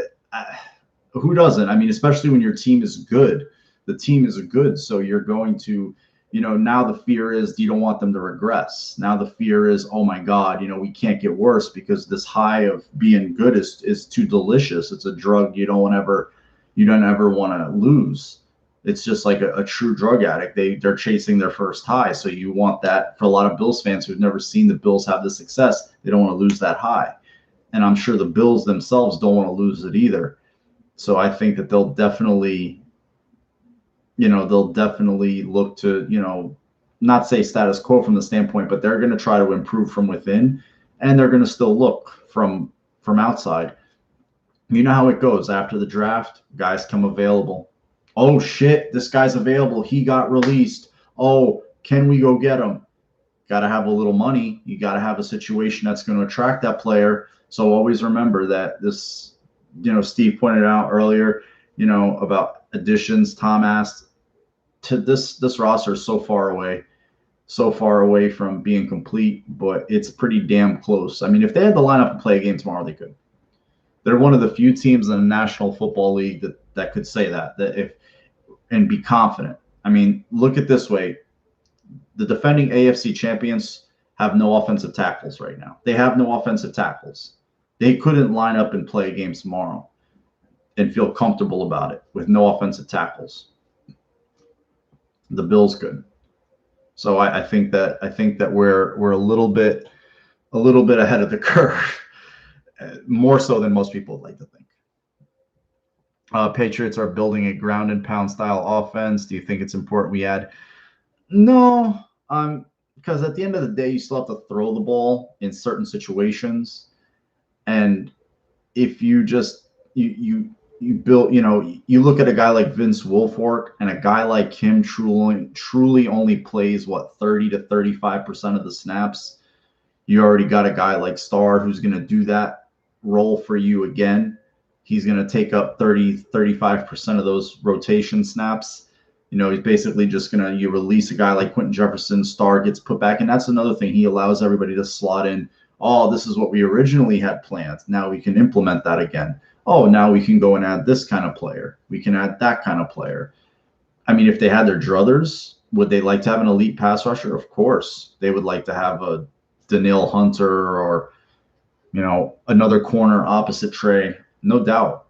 who doesn't? I mean, especially when your team is good. The team is good, so you're going to, now the fear is you don't want them to regress. Now the fear is, oh my God, we can't get worse because this high of being good is too delicious. It's a drug you don't ever want to lose. It's just like a true drug addict. They're chasing their first high. So you want that. For a lot of Bills fans who've never seen the Bills have the success, they don't want to lose that high. And I'm sure the Bills themselves don't want to lose it either. So I think that they'll definitely look to, not say status quo from the standpoint, but they're going to try to improve from within, and they're going to still look from outside. You know how it goes after the draft, guys come available. Oh shit, this guy's available. He got released. Oh, can we go get him? Got to have a little money. You got to have a situation that's going to attract that player. So always remember that this, Steve pointed out earlier, about additions. Tom asked, to this roster is so far away from being complete, but it's pretty damn close. I mean, if they had the lineup to play a game tomorrow, they could. They're one of the few teams in the National Football League that could say that if and be confident. I mean, look at this way. The defending AFC champions have no offensive tackles right now. They have no offensive tackles. They couldn't line up and play a game tomorrow and feel comfortable about it with no offensive tackles. The Bills could. So I think that we're a little bit ahead of the curve, more so than most people would like to think. Patriots are building a ground and pound style offense. Do you think it's important we add? No, because at the end of the day, you still have to throw the ball in certain situations, and if you just you build, you look at a guy like Vince Wilfork, and a guy like him truly only plays 30 to 35% of the snaps. You already got a guy like Starr who's going to do that role for you again. He's going to take up 35% of those rotation snaps. He's basically just going to, you release a guy like Quentin Jefferson, Starr gets put back. And that's another thing. He allows everybody to slot in. Oh, this is what we originally had planned. Now we can implement that again. Oh, now we can go and add this kind of player. We can add that kind of player. I mean, if they had their druthers, would they like to have an elite pass rusher? Of course. They would like to have a Danielle Hunter or, another corner opposite Trey. No doubt.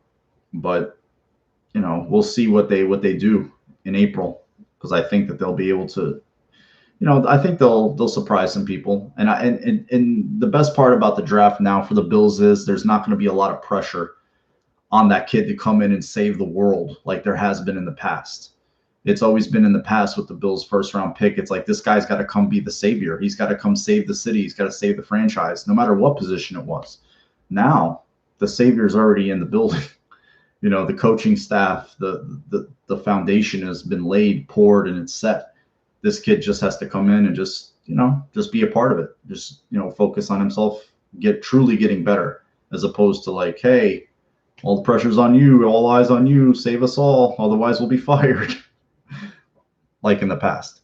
But, we'll see what they do in April, because I think that they'll be able to, I think they'll surprise some people. And the best part about the draft now for the Bills is there's not going to be a lot of pressure on that kid to come in and save the world like there has been in the past. It's always been in the past with the Bills' first round pick. It's like, this guy's got to come be the savior. He's got to come save the city. He's got to save the franchise, no matter what position it was. Now the savior's already in the building. The coaching staff, the foundation has been laid, poured, and it's set. This kid just has to come in and just be a part of it. Just, focus on himself, truly getting better, as opposed to like, hey, all the pressure's on you, all eyes on you, save us all, otherwise we'll be fired. Like in the past.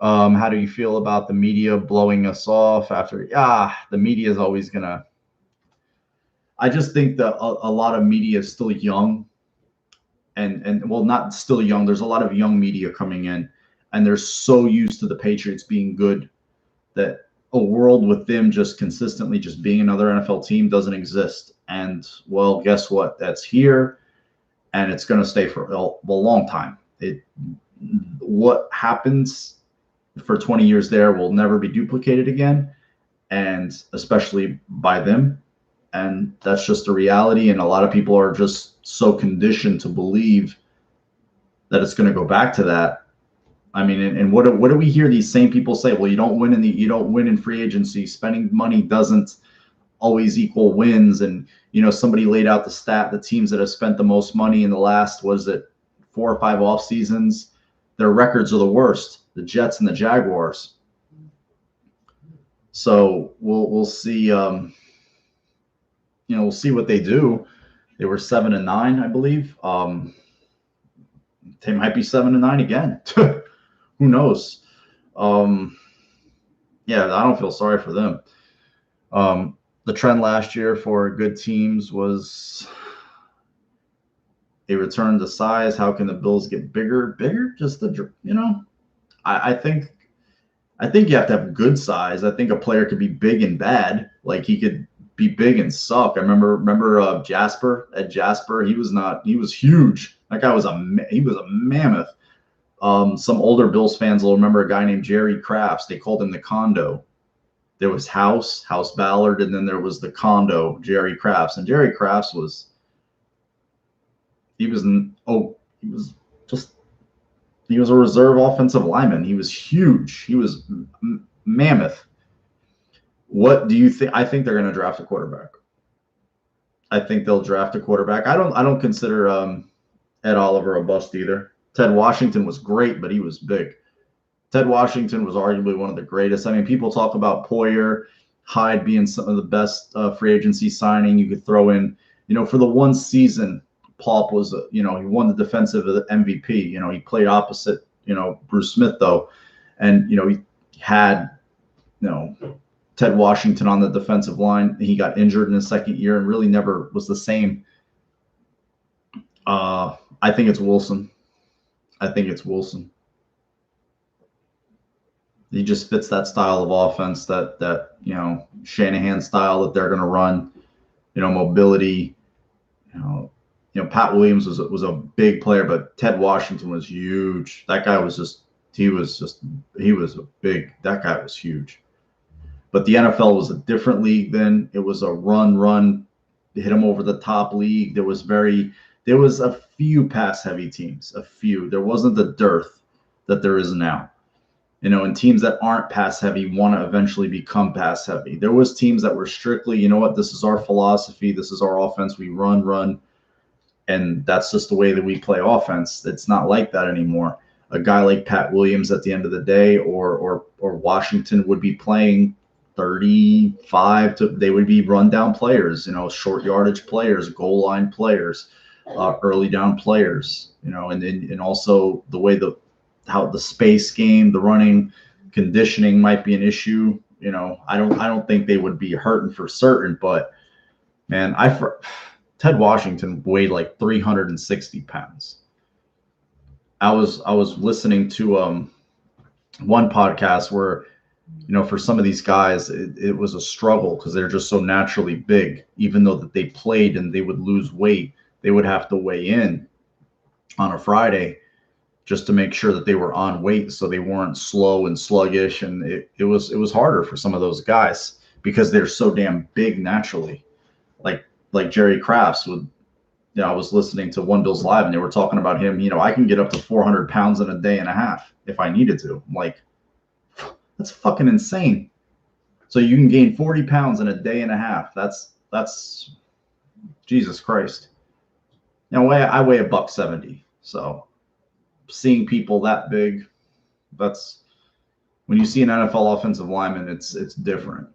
How do you feel about the media blowing us off after? The media is always gonna. I just think that a lot of media is still young, and well, not still young. There's a lot of young media coming in, and they're so used to the Patriots being good that a world with them just consistently just being another NFL team doesn't exist. And well, guess what? That's here, and it's going to stay for a long time. What happens for 20 years there will never be duplicated again, and especially by them. And that's just a reality. And a lot of people are just so conditioned to believe that it's going to go back to that I mean, and what do we hear these same people say? Well, you don't win in free agency. Spending money doesn't always equal wins. And somebody laid out the stat: the teams that have spent the most money in the last, was it 4 or 5 off seasons, their records are the worst. The Jets and the Jaguars. So we'll see. We'll see what they do. They were 7-9, I believe. They might be 7-9 again. Who knows? Yeah, I don't feel sorry for them. The trend last year for good teams was a return to size. How can the Bills get bigger? Just I think you have to have good size. I think a player could be big and bad. Like, he could be big and suck. I remember Jasper. Ed Jasper. He was huge. That guy was a mammoth. Some older Bills fans will remember a guy named Jerry Crafts. They called him the Condo. There was House Ballard, and then there was the Condo, Jerry Crafts. And Jerry Crafts was a reserve offensive lineman. He was huge. He was mammoth. What do you think? I think they're going to draft a quarterback. I think they'll draft a quarterback. I don't consider Ed Oliver a bust either. Ted Washington was great, but he was big. Ted Washington was arguably one of the greatest. I mean, people talk about Poyer, Hyde being some of the best free agency signing. You could throw in, for the one season, Paup was, he won the defensive MVP. He played opposite, Bruce Smith, though. And, he had, Ted Washington on the defensive line. He got injured in his second year and really never was the same. I think it's Wilson. He just fits that style of offense, that Shanahan style that they're going to run. Mobility. Pat Williams was a big player, but Ted Washington was huge. That guy was that guy was huge. But the NFL was a different league then. It was a run, hit them over the top league. There was a few pass heavy teams, a few. There wasn't the dearth that there is now. And teams that aren't pass heavy want to eventually become pass heavy. There was teams that were strictly, this is our philosophy, this is our offense, we run, and that's just the way that we play offense. It's not like that anymore. A guy like Pat Williams at the end of the day, or Washington, would be playing 35 they would be run down players, short yardage players, goal line players, early down players, and also the way how the space game, the running conditioning might be an issue. I don't think they would be hurting for certain, but man, Ted Washington weighed like 360 pounds. I was listening to one podcast where, for some of these guys, it was a struggle because they're just so naturally big. Even though that they played and they would lose weight, they would have to weigh in on a Friday just to make sure that they were on weight, so they weren't slow and sluggish. And it was harder for some of those guys because they're so damn big naturally. Like Jerry Crafts would. I was listening to One Bills Live, and they were talking about him. I can get up to 400 pounds in a day and a half if I needed to. I'm like, that's fucking insane. So you can gain 40 pounds in a day and a half. That's Jesus Christ. I weigh $170. So seeing people that big, that's when you see an NFL offensive lineman, it's different.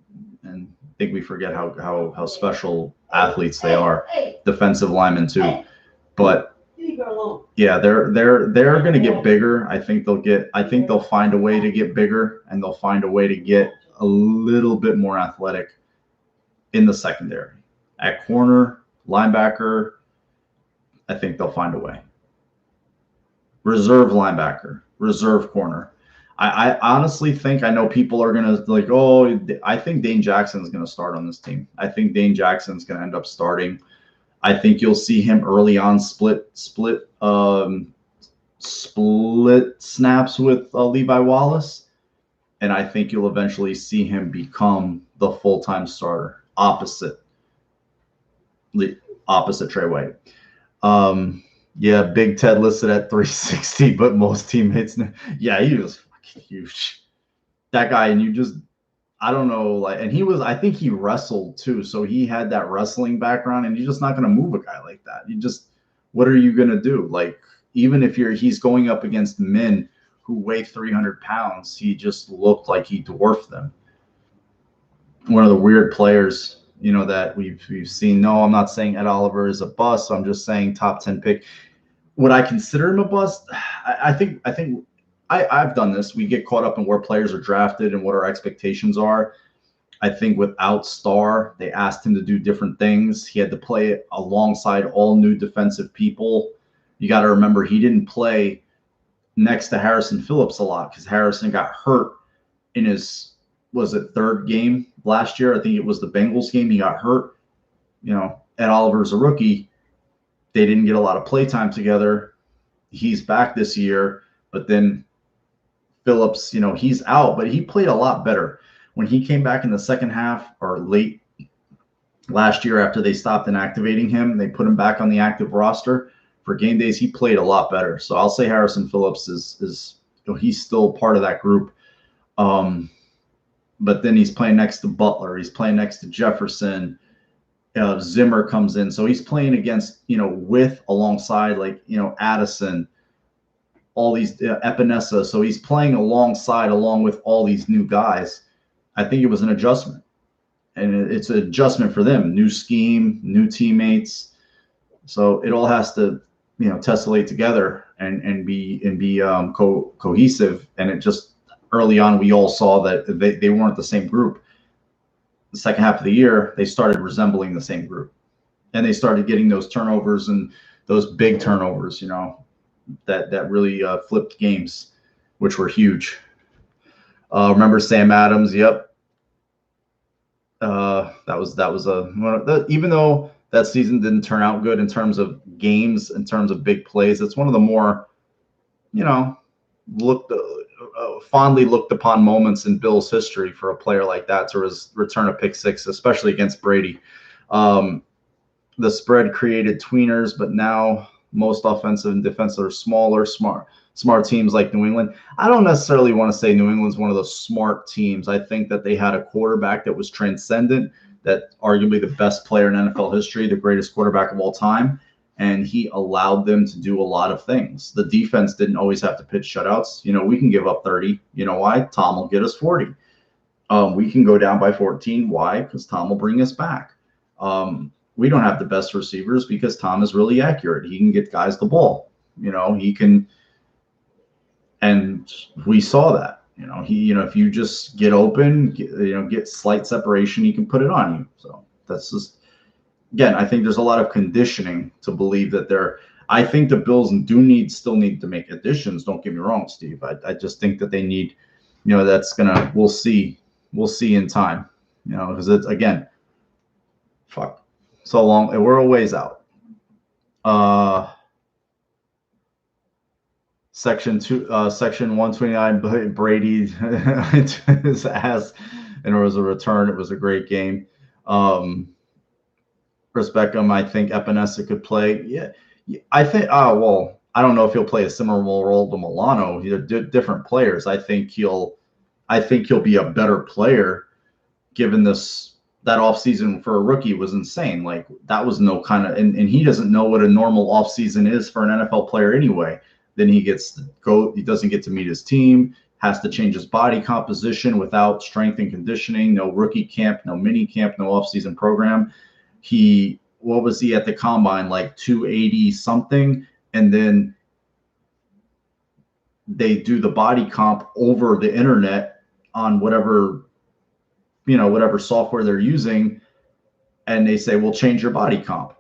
And I think we forget how special athletes they are. Defensive linemen too. But yeah, they're going to get bigger. I think they'll find a way to get bigger, and they'll find a way to get a little bit more athletic in the secondary. At corner, linebacker, I think they'll find a way. Reserve linebacker, reserve corner. I honestly think, I know people are going to I think Dane Jackson's going to start on this team. I think Dane Jackson's going to end up starting. I think you'll see him early on split snaps with Levi Wallace. And I think you'll eventually see him become the full-time starter opposite Trey White. Yeah, Big Ted listed at 360, but most teammates. Yeah, he was fucking huge. That guy, and you just, I don't know, like, and he was, I think he wrestled too, so he had that wrestling background, and you're just not going to move a guy like that. You just, what are you going to do? Like, even if he's going up against men who weigh 300 pounds, he just looked like he dwarfed them. One of the weird players, that we've seen. No, I'm not saying Ed Oliver is a bust. I'm just saying top 10 pick. Would I consider him a bust? I think I've done this. We get caught up in where players are drafted and what our expectations are. I think without Starr, they asked him to do different things. He had to play alongside all new defensive people. You got to remember he didn't play next to Harrison Phillips a lot because Harrison got hurt in his, was it third game last year? I think it was the Bengals game. He got hurt. Ed Oliver's a rookie. They didn't get a lot of play time together. He's back this year, but then Phillips, he's out, but he played a lot better when he came back in the second half or late last year after they stopped inactivating him. They put him back on the active roster for game days. He played a lot better. So I'll say Harrison Phillips is he's still part of that group. But then he's playing next to Butler. He's playing next to Jefferson. Zimmer comes in. So he's playing against, with alongside Addison, all these Epinesa. So he's playing along with all these new guys. I think it was an adjustment. And it's an adjustment for them. New scheme, new teammates. So it all has to, tessellate together and be cohesive. And it just early on, we all saw that they weren't the same group. The second half of the year, they started resembling the same group, and they started getting those turnovers and those big turnovers, that really flipped games, which were huge. Remember Sam Adams? Yep. That was even though that season didn't turn out good in terms of games, in terms of big plays, it's one of the more, fondly looked upon moments in Bill's history for a player like that to return a pick six, especially against Brady. The spread created tweeners, but now most offensive and defensive are smaller, smart teams like New England. I don't necessarily want to say New England's one of those smart teams. I think that they had a quarterback that was transcendent, that arguably the best player in NFL history, the greatest quarterback of all time, and he allowed them to do a lot of things. The defense didn't always have to pitch shutouts. We can give up 30. You know why? Tom will get us 40. We can go down by 14. Why? Because Tom will bring us back. We don't have the best receivers because Tom is really accurate. He can get guys the ball. He can, and we saw that. If you just get open, get slight separation, he can put it on you. So that's just, again, I think there's a lot of conditioning to believe that I think the Bills still need to make additions. Don't get me wrong, Steve. I just think that they need, we'll see in time, because it's, again, fuck, so long. We're a ways out. Section 129, Brady his ass, and it was a return. It was a great game. Respect him. I think Epinesa could play. Yeah, I think. Well, I don't know if he'll play a similar role to Milano. They're different players. I think he'll be a better player, given that offseason for a rookie was insane. Like, that was no kind of, and he doesn't know what a normal offseason is for an NFL player anyway. Then he doesn't get to meet his team, has to change his body composition without strength and conditioning, no rookie camp, no mini camp, no offseason program. What was he at the combine, like 280 something? And then they do the body comp over the internet on whatever software they're using. And they say, we'll change your body comp.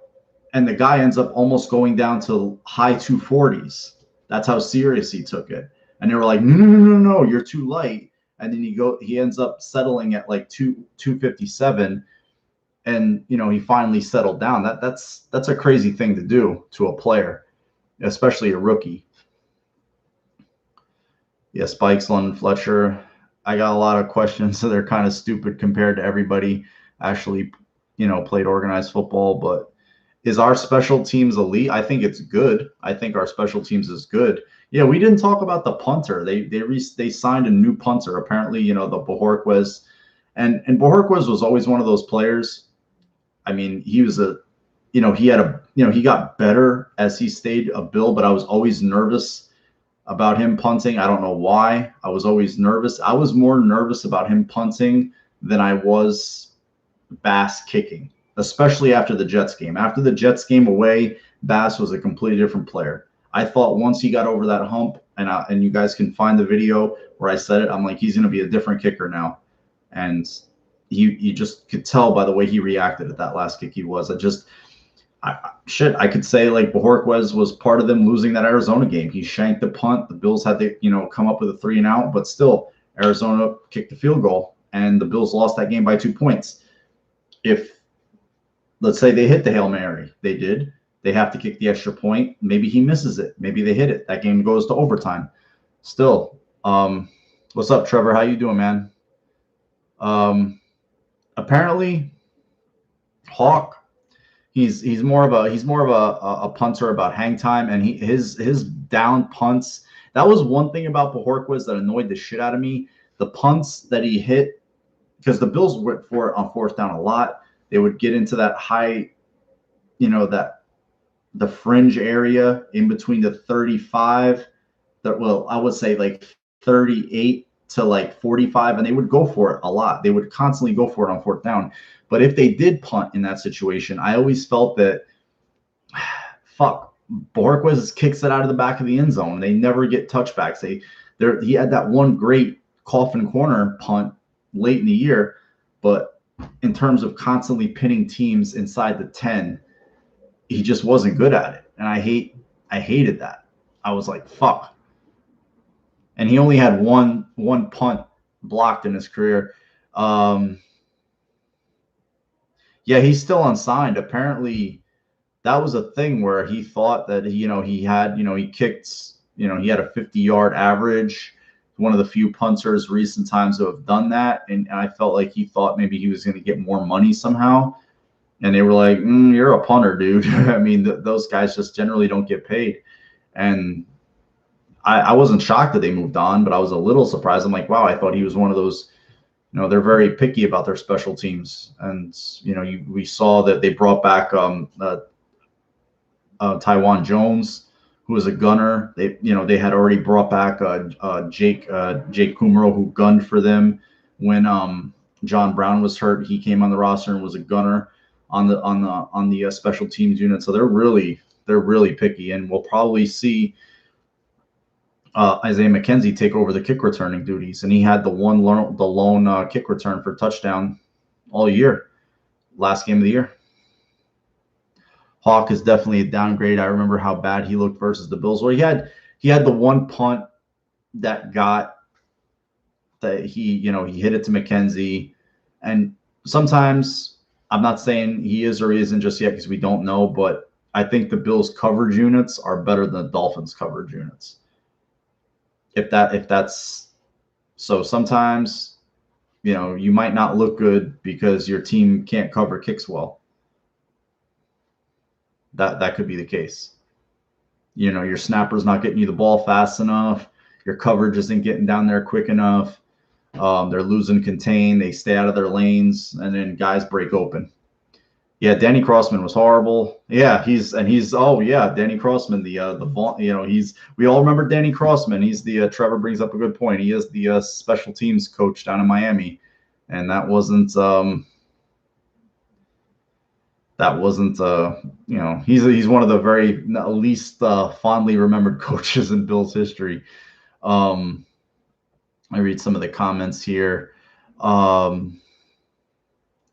And the guy ends up almost going down to high 240s. That's how serious he took it. And they were like, no, you're too light. And then he ends up settling at like 257. And, he finally settled down. That's a crazy thing to do to a player, especially a rookie. Yeah, Spikes, London Fletcher. I got a lot of questions, so they're kind of stupid compared to everybody actually, played organized football. But Is our special teams elite? I think it's good. I think our special teams is good. Yeah, we didn't talk about the punter. They signed a new punter. Apparently, the Bojorquez, and Bojorquez was always one of those players. I mean, he was he got better as he stayed a Bill, but I was always nervous about him punting. I don't know why. I was always nervous. I was more nervous about him punting than I was Bass kicking, especially after the Jets game. After the Jets game away, Bass was a completely different player. I thought once he got over that hump, and you guys can find the video where I said it, I'm like, he's going to be a different kicker now. And you just could tell by the way he reacted at that last kick. I could say like Bojorquez was part of them losing that Arizona game. He shanked the punt. The Bills had to, come up with a 3-and-out, but still Arizona kicked the field goal and the Bills lost that game by 2 points. If, let's say they hit the Hail Mary, they did. They have to kick the extra point. Maybe he misses it. Maybe they hit it. That game goes to overtime. Still, what's up, Trevor? How you doing, man? Apparently, Hawk, he's more of a punter about hang time, and his down punts. That was one thing about Bojorquez that annoyed the shit out of me. The punts that he hit, because the Bills went for it on fourth down a lot. They would get into that high, the fringe area in between the 35, I would say like 38 to like 45, and they would go for it a lot. They would constantly go for it on fourth down. But if they did punt in that situation, I always felt that, Bojorquez kicks it out of the back of the end zone. They never get touchbacks. He had that one great coffin corner punt late in the year, but in terms of constantly pinning teams inside the 10, he just wasn't good at it. And I hated that. I was like, fuck. And he only had one punt blocked in his career. Yeah, he's still unsigned. Apparently that was a thing where he thought that, he had, he kicked, he had a 50-yard average. One of the few punters recent times who have done that. And I felt like he thought maybe he was going to get more money somehow. And they were like, you're a punter, dude. I mean, those guys just generally don't get paid. And I wasn't shocked that they moved on, but I was a little surprised. I'm like, wow, I thought he was one of those, they're very picky about their special teams. And, we saw that they brought back Taiwan Jones, who was a gunner. They had already brought back Jake Kumro, who gunned for them when John Brown was hurt. He came on the roster and was a gunner on the special teams unit. So they're really picky, and we'll probably see Isaiah McKenzie take over the kick returning duties. And he had the lone kick return for touchdown all year, last game of the year. Hawk is definitely a downgrade. I remember how bad he looked versus the Bills. Well, he had the one punt that he hit it to McKenzie. And sometimes, I'm not saying he is or he isn't just yet because we don't know, but I think the Bills coverage units are better than the Dolphins coverage units. If that's so, sometimes, you might not look good because your team can't cover kicks well. That could be the case. Your snapper's not getting you the ball fast enough. Your coverage isn't getting down there quick enough. They're losing contain. They stay out of their lanes, and then guys break open. Yeah, Danny Crossman was horrible. Yeah, Danny Crossman, we all remember Danny Crossman. He's Trevor brings up a good point. He is the special teams coach down in Miami, and that wasn't he's one of the very least fondly remembered coaches in Bills history. I read some of the comments here.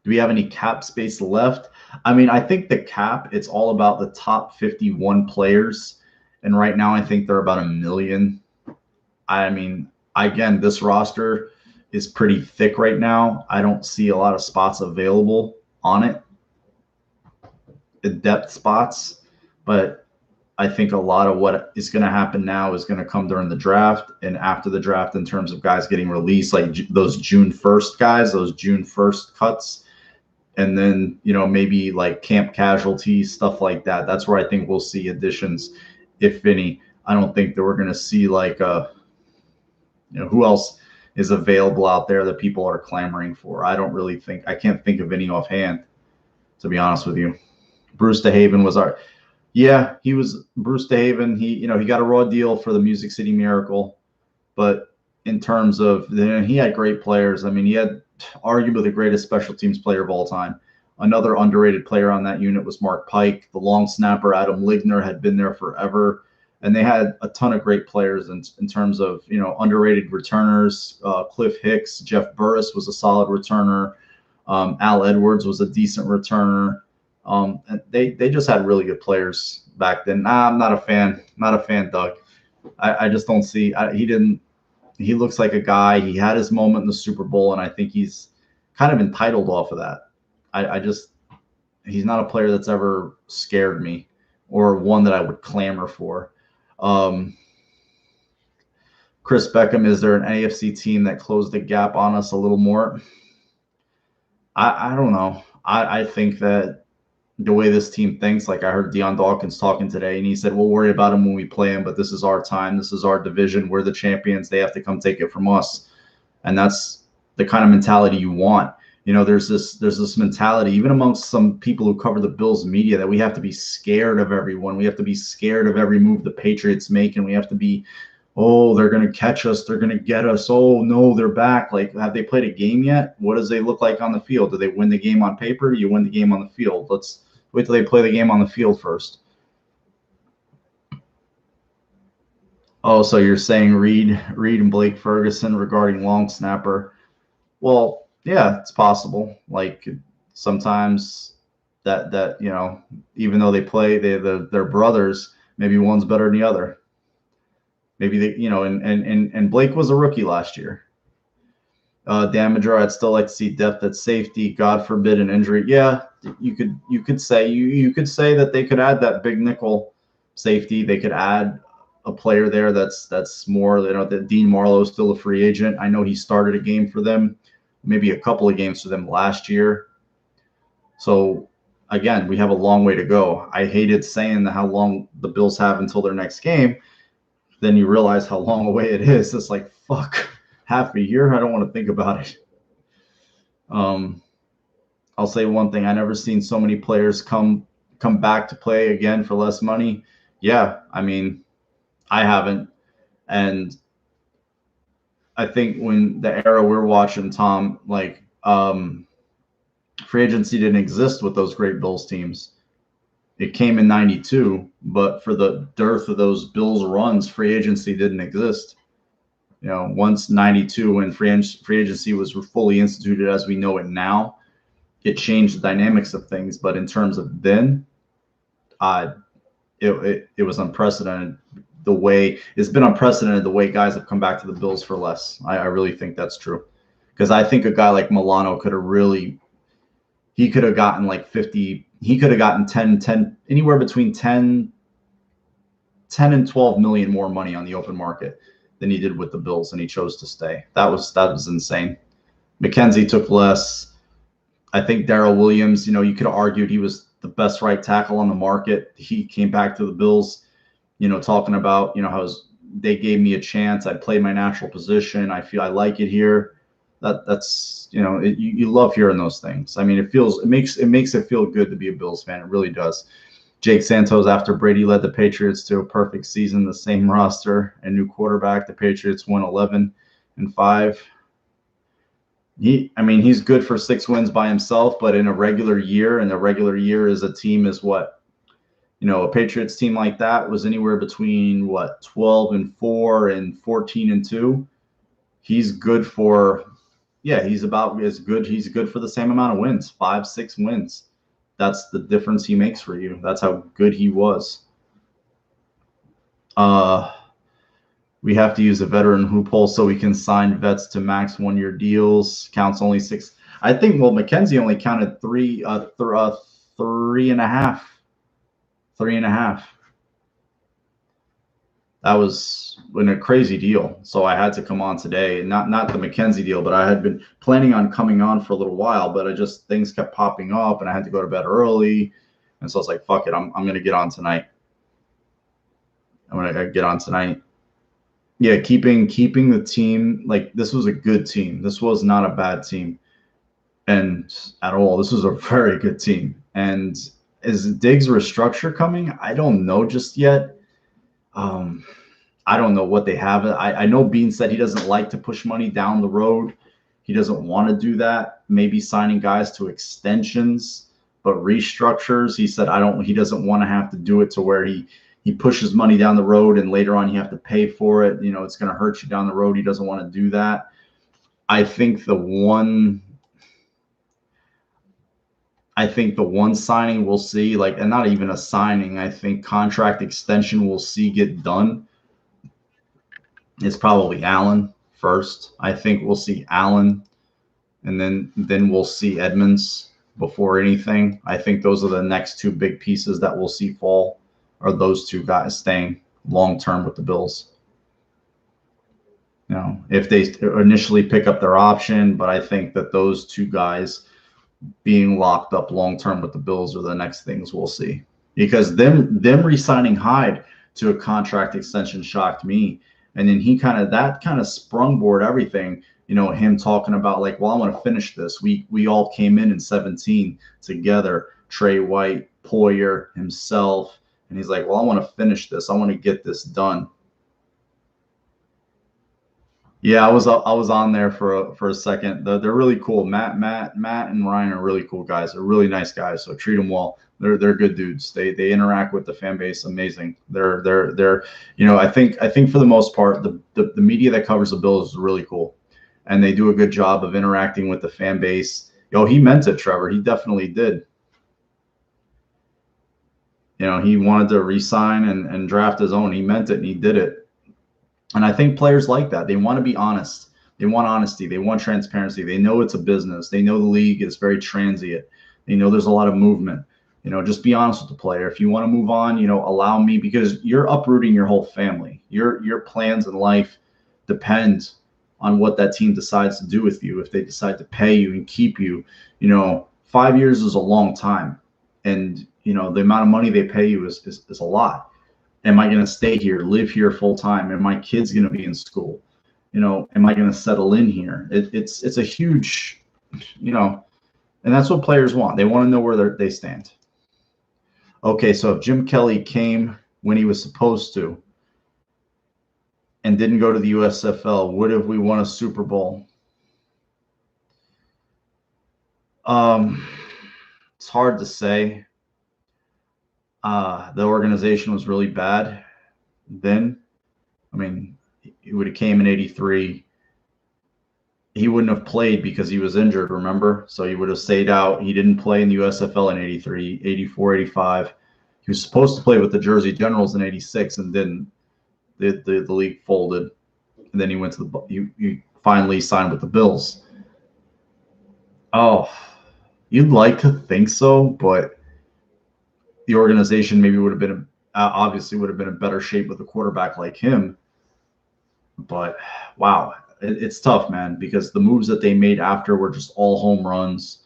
Do we have any cap space left? I mean, I think the cap, it's all about the top 51 players. And right now, I think they're about 1 million. I mean, again, this roster is pretty thick right now. I don't see a lot of spots available on it, the depth spots. But I think a lot of what is going to happen now is going to come during the draft and after the draft in terms of guys getting released, like those June 1st guys, those June 1st cuts. and then, maybe like camp casualties, stuff like that. That's where I think we'll see additions, if any. I don't think that we're going to see like, who else is available out there that people are clamoring for. I can't think of any offhand, to be honest with you. Bruce DeHaven was he was Bruce DeHaven. He got a raw deal for the Music City Miracle, but in terms of, he had great players. I mean, he had arguably the greatest special teams player of all time. Another underrated player on that unit was Mark Pike. The long snapper Adam Ligner had been there forever, and they had a ton of great players in terms of underrated returners. Cliff Hicks, Jeff Burris was a solid returner. Al Edwards was a decent returner. And they just had really good players back then. I'm not a fan. Not a fan, Doug. I just don't see. He looks like a guy. He had his moment in the Super Bowl, and I think he's kind of entitled off of that. He's not a player that's ever scared me, or one that I would clamor for. Chris Beckham, is there an AFC team that closed the gap on us a little more? I don't know. I think that the way this team thinks, like I heard Deion Dawkins talking today, and he said, we'll worry about him when we play him, but this is our time. This is our division. We're the champions. They have to come take it from us. And that's the kind of mentality you want. There's this mentality, even amongst some people who cover the Bills media, that we have to be scared of everyone. We have to be scared of every move the Patriots make, and we have to be, oh, they're going to catch us. They're going to get us. Oh, no, they're back. Like, have they played a game yet? What does they look like on the field? Do they win the game on paper? You win the game on the field. Let's wait till they play the game on the field first. Oh, so you're saying Reed and Blake Ferguson regarding long snapper. Well, yeah, it's possible. Like sometimes that even though they're brothers, maybe one's better than the other. Maybe they, and Blake was a rookie last year. Damager, I'd still like to see depth at safety. God forbid an injury. Yeah, you could say that they could add that big nickel safety. They could add a player there that's more. That Dean Marlowe is still a free agent. I know he started a game for them, maybe a couple of games for them last year. So again, we have a long way to go. I hated saying how long the Bills have until their next game. Then you realize how long away it is. It's like, fuck, half a year? I don't want to think about it. I'll say one thing. I never seen so many players come back to play again for less money. Yeah, I mean, I haven't. And I think when the era we're watching, Tom, like free agency didn't exist with those great Bills teams. It came in 92, but for the dearth of those Bills runs, free agency didn't exist. Once 92, when free agency was fully instituted as we know it now, it changed the dynamics of things. But in terms of then, it was unprecedented. It's been unprecedented the way guys have come back to the Bills for less. I really think that's true, because I think a guy like Milano could have gotten like 50. He could have gotten 10, anywhere between 10 and 12 million more money on the open market than he did with the Bills, and he chose to stay. That was insane. McKenzie took less. I think Darrell Williams, you could have argued he was the best right tackle on the market. He came back to the Bills, talking about, how they gave me a chance. I played my natural position. I feel I like it here. That's you love hearing those things. I mean, it makes it feel good to be a Bills fan. It really does. Jake Santos, after Brady led the Patriots to a perfect season, the same roster and new quarterback, the Patriots won 11-5. He's good for 6 wins by himself, but in a regular year, and the regular year is a team is what, a Patriots team like that was anywhere between 12-4 and 14-2. He's good for. Yeah, he's about as good. He's good for the same amount of wins, 5-6 wins. That's the difference he makes for you. That's how good he was. We have to use a veteran loophole so we can sign vets to max 1-year deals. Counts only 6. I think, McKenzie only counted 3.5. 3.5. that was in a crazy deal. So I had to come on today. Not the McKenzie deal, but I had been planning on coming on for a little while, but things kept popping up and I had to go to bed early. And so I was like, fuck it, I'm gonna get on tonight. I'm gonna get on tonight. Yeah, keeping the team, like, this was a good team. This was not a bad team. And at all, this was a very good team. And is Diggs restructure coming? I don't know just yet. Um, I don't know what they have. I know Beane said he doesn't like to push money down the road. He doesn't want to do that. Maybe signing guys to extensions, but restructures. He said he doesn't want to have to do it to where he pushes money down the road and later on you have to pay for it. You know, it's going to hurt you down the road. He doesn't want to do that. I think the one signing we'll see, like, and not even a signing, I think contract extension we'll see get done is probably Allen first. I think we'll see Allen, and then we'll see Edmonds before anything. I think those are the next two big pieces that we'll see fall, are those two guys staying long term with the Bills. You know, if they initially pick up their option, but I think that those two guys being locked up long term with the Bills are the next things we'll see. Because them re-signing Hyde to a contract extension shocked me. And then that kind of sprungboard everything, you know, him talking about like, well, I want to finish this. We all came in 17 together, Trey White, Poyer, himself, and he's like, well, I want to finish this. I want to get this done. Yeah, I was on there for a second. They're really cool. Matt and Ryan are really cool guys. They're really nice guys. So treat them well. They're good dudes. They interact with the fan base amazing. They're you know, I think for the most part the media that covers the Bills is really cool, and they do a good job of interacting with the fan base. Yo, he meant it, Trevor. He definitely did. You know, he wanted to re-sign and draft his own. He meant it and he did it. And I think players like that. They want to be honest. They want honesty. They want transparency. They know it's a business. They know the league is very transient. They know there's a lot of movement. You know, just be honest with the player. If you want to move on, you know, allow me, because you're uprooting your whole family. Your plans in life depend on what that team decides to do with you. If they decide to pay you and keep you, you know, 5 years is a long time. And, you know, the amount of money they pay you is a lot. Am I going to stay here, live here full time? Am my kids going to be in school? You know, am I going to settle in here? It's a huge, you know, and that's what players want. They want to know where they stand. Okay, so if Jim Kelly came when he was supposed to and didn't go to the USFL, would have we won a Super Bowl? It's hard to say. The organization was really bad then. I mean, he would have came in 83. He wouldn't have played because he was injured, remember? So he would have stayed out. He didn't play in the USFL in 83, 84, 85. He was supposed to play with the Jersey Generals in 86 and didn't. The league folded. And then he went to he finally signed with the Bills. Oh, you'd like to think so, but the organization maybe would have been obviously would have been in better shape with a quarterback like him. But wow, it's tough, man, because the moves that they made after were just all home runs.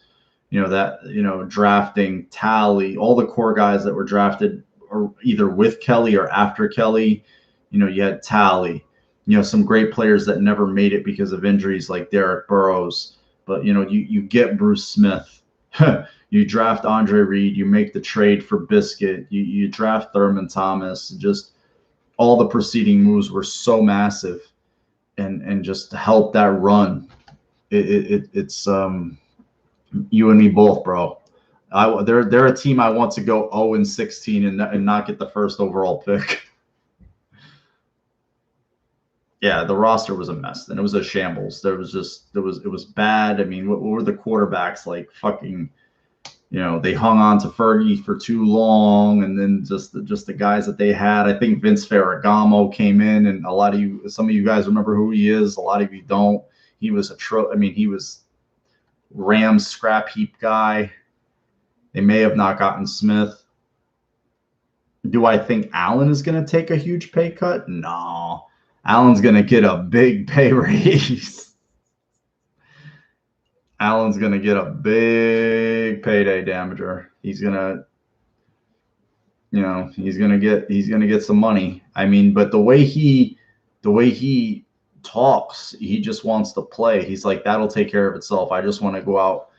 You know, drafting Talley, all the core guys that were drafted or either with Kelly or after Kelly. You know, you had Talley, you know, some great players that never made it because of injuries like Derek Burrows. But, you know, you get Bruce Smith. You draft Andre Reed. You make the trade for Biscuit. You draft Thurman Thomas. Just all the preceding moves were so massive, and just to help that run, it's you and me both, bro. They're a team I want to go 0-16 and not get the first overall pick. Yeah, the roster was a mess, and it was a shambles. It was bad. I mean, what were the quarterbacks like? Fucking, you know, they hung on to Fergie for too long, and then just the guys that they had. I think Vince Ferragamo came in, and some of you guys remember who he is. A lot of you don't. He was he was Rams scrap heap guy. They may have not gotten Smith. Do I think Allen is going to take a huge pay cut? No. Allen's going to get a big pay raise. Allen's going to get a big payday damager. He's going to, he's going to get some money. I mean, but the way he talks, he just wants to play. He's like, that'll take care of itself. I just want to go out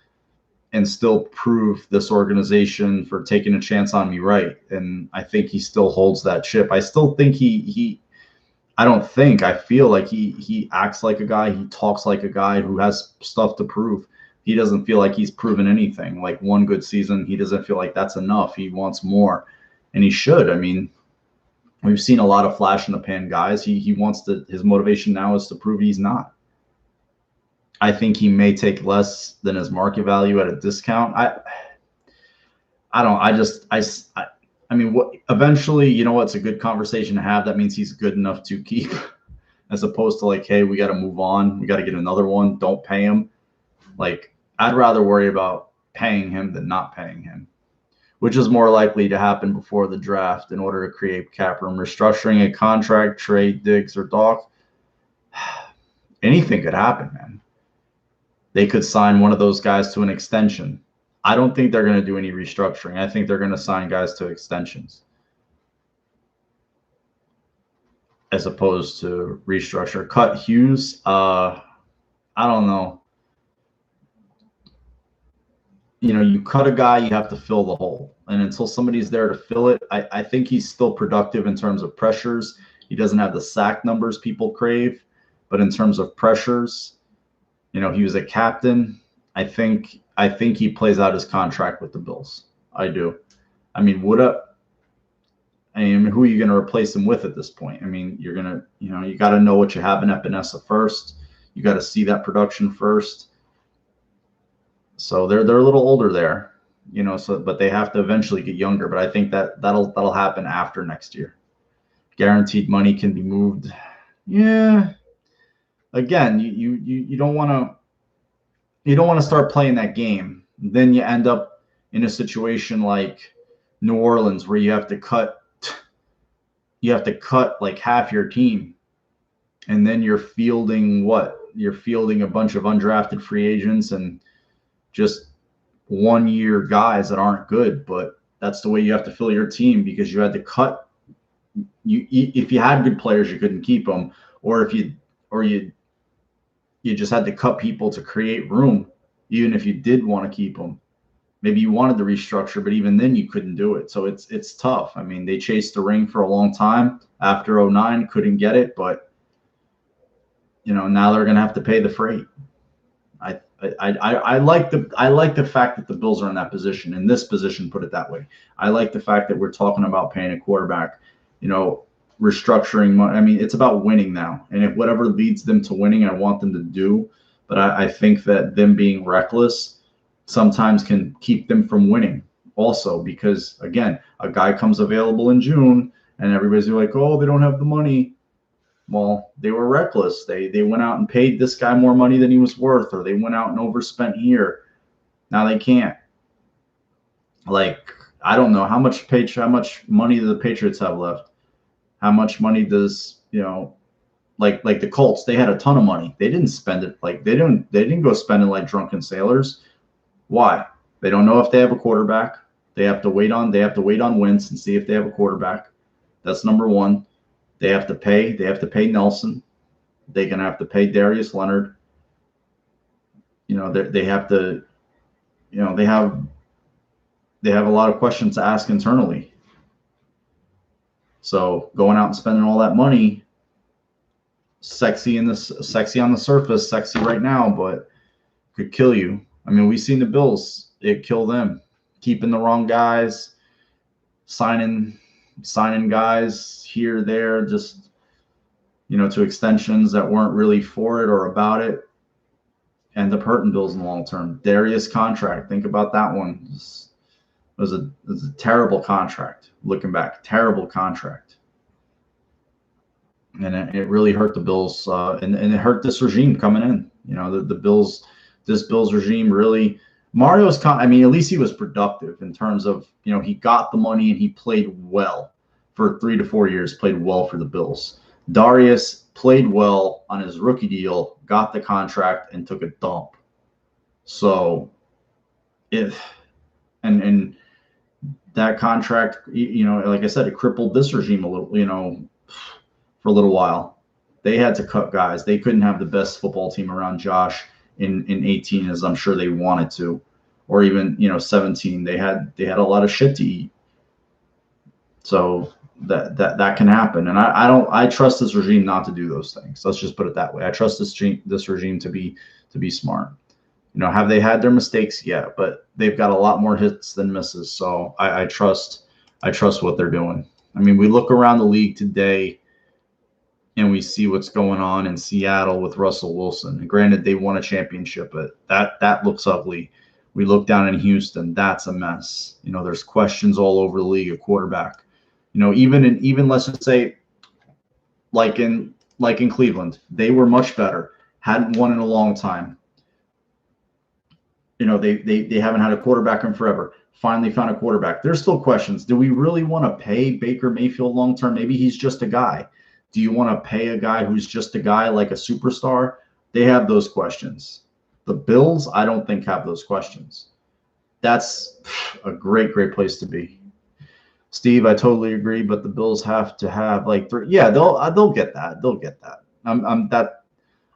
and still prove this organization for taking a chance on me right. And I think he still holds that chip. I still think I feel like he acts like a guy, he talks like a guy who has stuff to prove. He doesn't feel like he's proven anything. Like one good season, he doesn't feel like that's enough. He wants more, and he should. I mean, we've seen a lot of flash in the pan guys. He wants to, his motivation now is to prove he's not. I think he may take less than his market value at a discount. I mean, what eventually, it's a good conversation to have. That means he's good enough to keep, as opposed to like, hey, we got to move on. We got to get another one. Don't pay him. Like, I'd rather worry about paying him than not paying him, which is more likely to happen before the draft in order to create cap room. Restructuring a contract, trade Diggs or Doc, anything could happen, man. They could sign one of those guys to an extension. I don't think they're going to do any restructuring. I think they're going to sign guys to extensions as opposed to restructure. Cut Hughes, I don't know. You cut a guy, you have to fill the hole. And until somebody's there to fill it, I think he's still productive in terms of pressures. He doesn't have the sack numbers people crave, but in terms of pressures, he was a captain. I think he plays out his contract with the Bills. I do. I mean, who are you going to replace him with at this point? I mean, you're going to, you got to know what you have in Epinesa first. You got to see that production first. So they're a little older there, but they have to eventually get younger. But I think that'll happen after next year. Guaranteed money can be moved. Yeah. Again, you don't want to start playing that game. Then you end up in a situation like New Orleans where you have to cut like half your team, and then you're fielding a bunch of undrafted free agents and just 1 year guys that aren't good. But that's the way you have to fill your team, because you had to cut. If you had good players, you couldn't keep them, or you just had to cut people to create room, even if you did want to keep them. Maybe you wanted to restructure, but even then you couldn't do it. So it's tough. I mean, they chased the ring for a long time after 2009, couldn't get it, but now they're going to have to pay the freight. I like the fact that the Bills are in that position, in this position, put it that way. I like the fact that we're talking about paying a quarterback, restructuring money. I mean, it's about winning now, and if whatever leads them to winning, I want them to do. But I think that them being reckless sometimes can keep them from winning also, because again, a guy comes available in June and everybody's like, oh, they don't have the money. Well, they were reckless. They went out and paid this guy more money than he was worth, or they went out and overspent here. Now they can't. Like, I don't know how much money do the Patriots have left? How much money does, like the Colts, they had a ton of money. They didn't spend it they didn't go spend it like drunken sailors. Why? They don't know if they have a quarterback. They have to wait on Wentz and see if they have a quarterback. That's number one. They have to pay Nelson. They're going to have to pay Darius Leonard. They have to, they have a lot of questions to ask internally. So going out and spending all that money, sexy on the surface, sexy right now, but could kill you. I mean, we've seen the Bills, it kill them. Keeping the wrong guys, signing guys here, there, just, to extensions that weren't really for it or about it, end up hurting Bills in the long term. Darius contract, think about that one. It was a terrible contract. Looking back, terrible contract. And it really hurt the Bills, and it hurt this regime coming in. This Bills regime really. At least he was productive in terms of, he got the money and he played well. for 3 to 4 years played well for the Bills. Darius played well on his rookie deal, got the contract, and took a dump. So if and that contract, like I said, it crippled this regime a little, for a little while. They had to cut guys. They couldn't have the best football team around Josh in 18 as I'm sure they wanted to, or even 17. They had a lot of shit to eat. So that can happen, and I trust this regime not to do those things. Let's just put it that way. I trust this regime to be smart. Have they had their mistakes? Yeah, but they've got a lot more hits than misses. So I trust what they're doing. I mean, we look around the league today and we see what's going on in Seattle with Russell Wilson. And granted, they won a championship, but that looks ugly. We look down in Houston, that's a mess. There's questions all over the league at quarterback. Even let's just say like in Cleveland, they were much better, hadn't won in a long time. They haven't had a quarterback in forever. Finally found a quarterback. There's still questions. Do we really want to pay Baker Mayfield long term? Maybe he's just a guy. Do you want to pay a guy who's just a guy like a superstar? They have those questions. The Bills, I don't think, have those questions. That's a great place to be. Steve, I totally agree, but the Bills have to have like three. Yeah, they'll get that. They'll get that.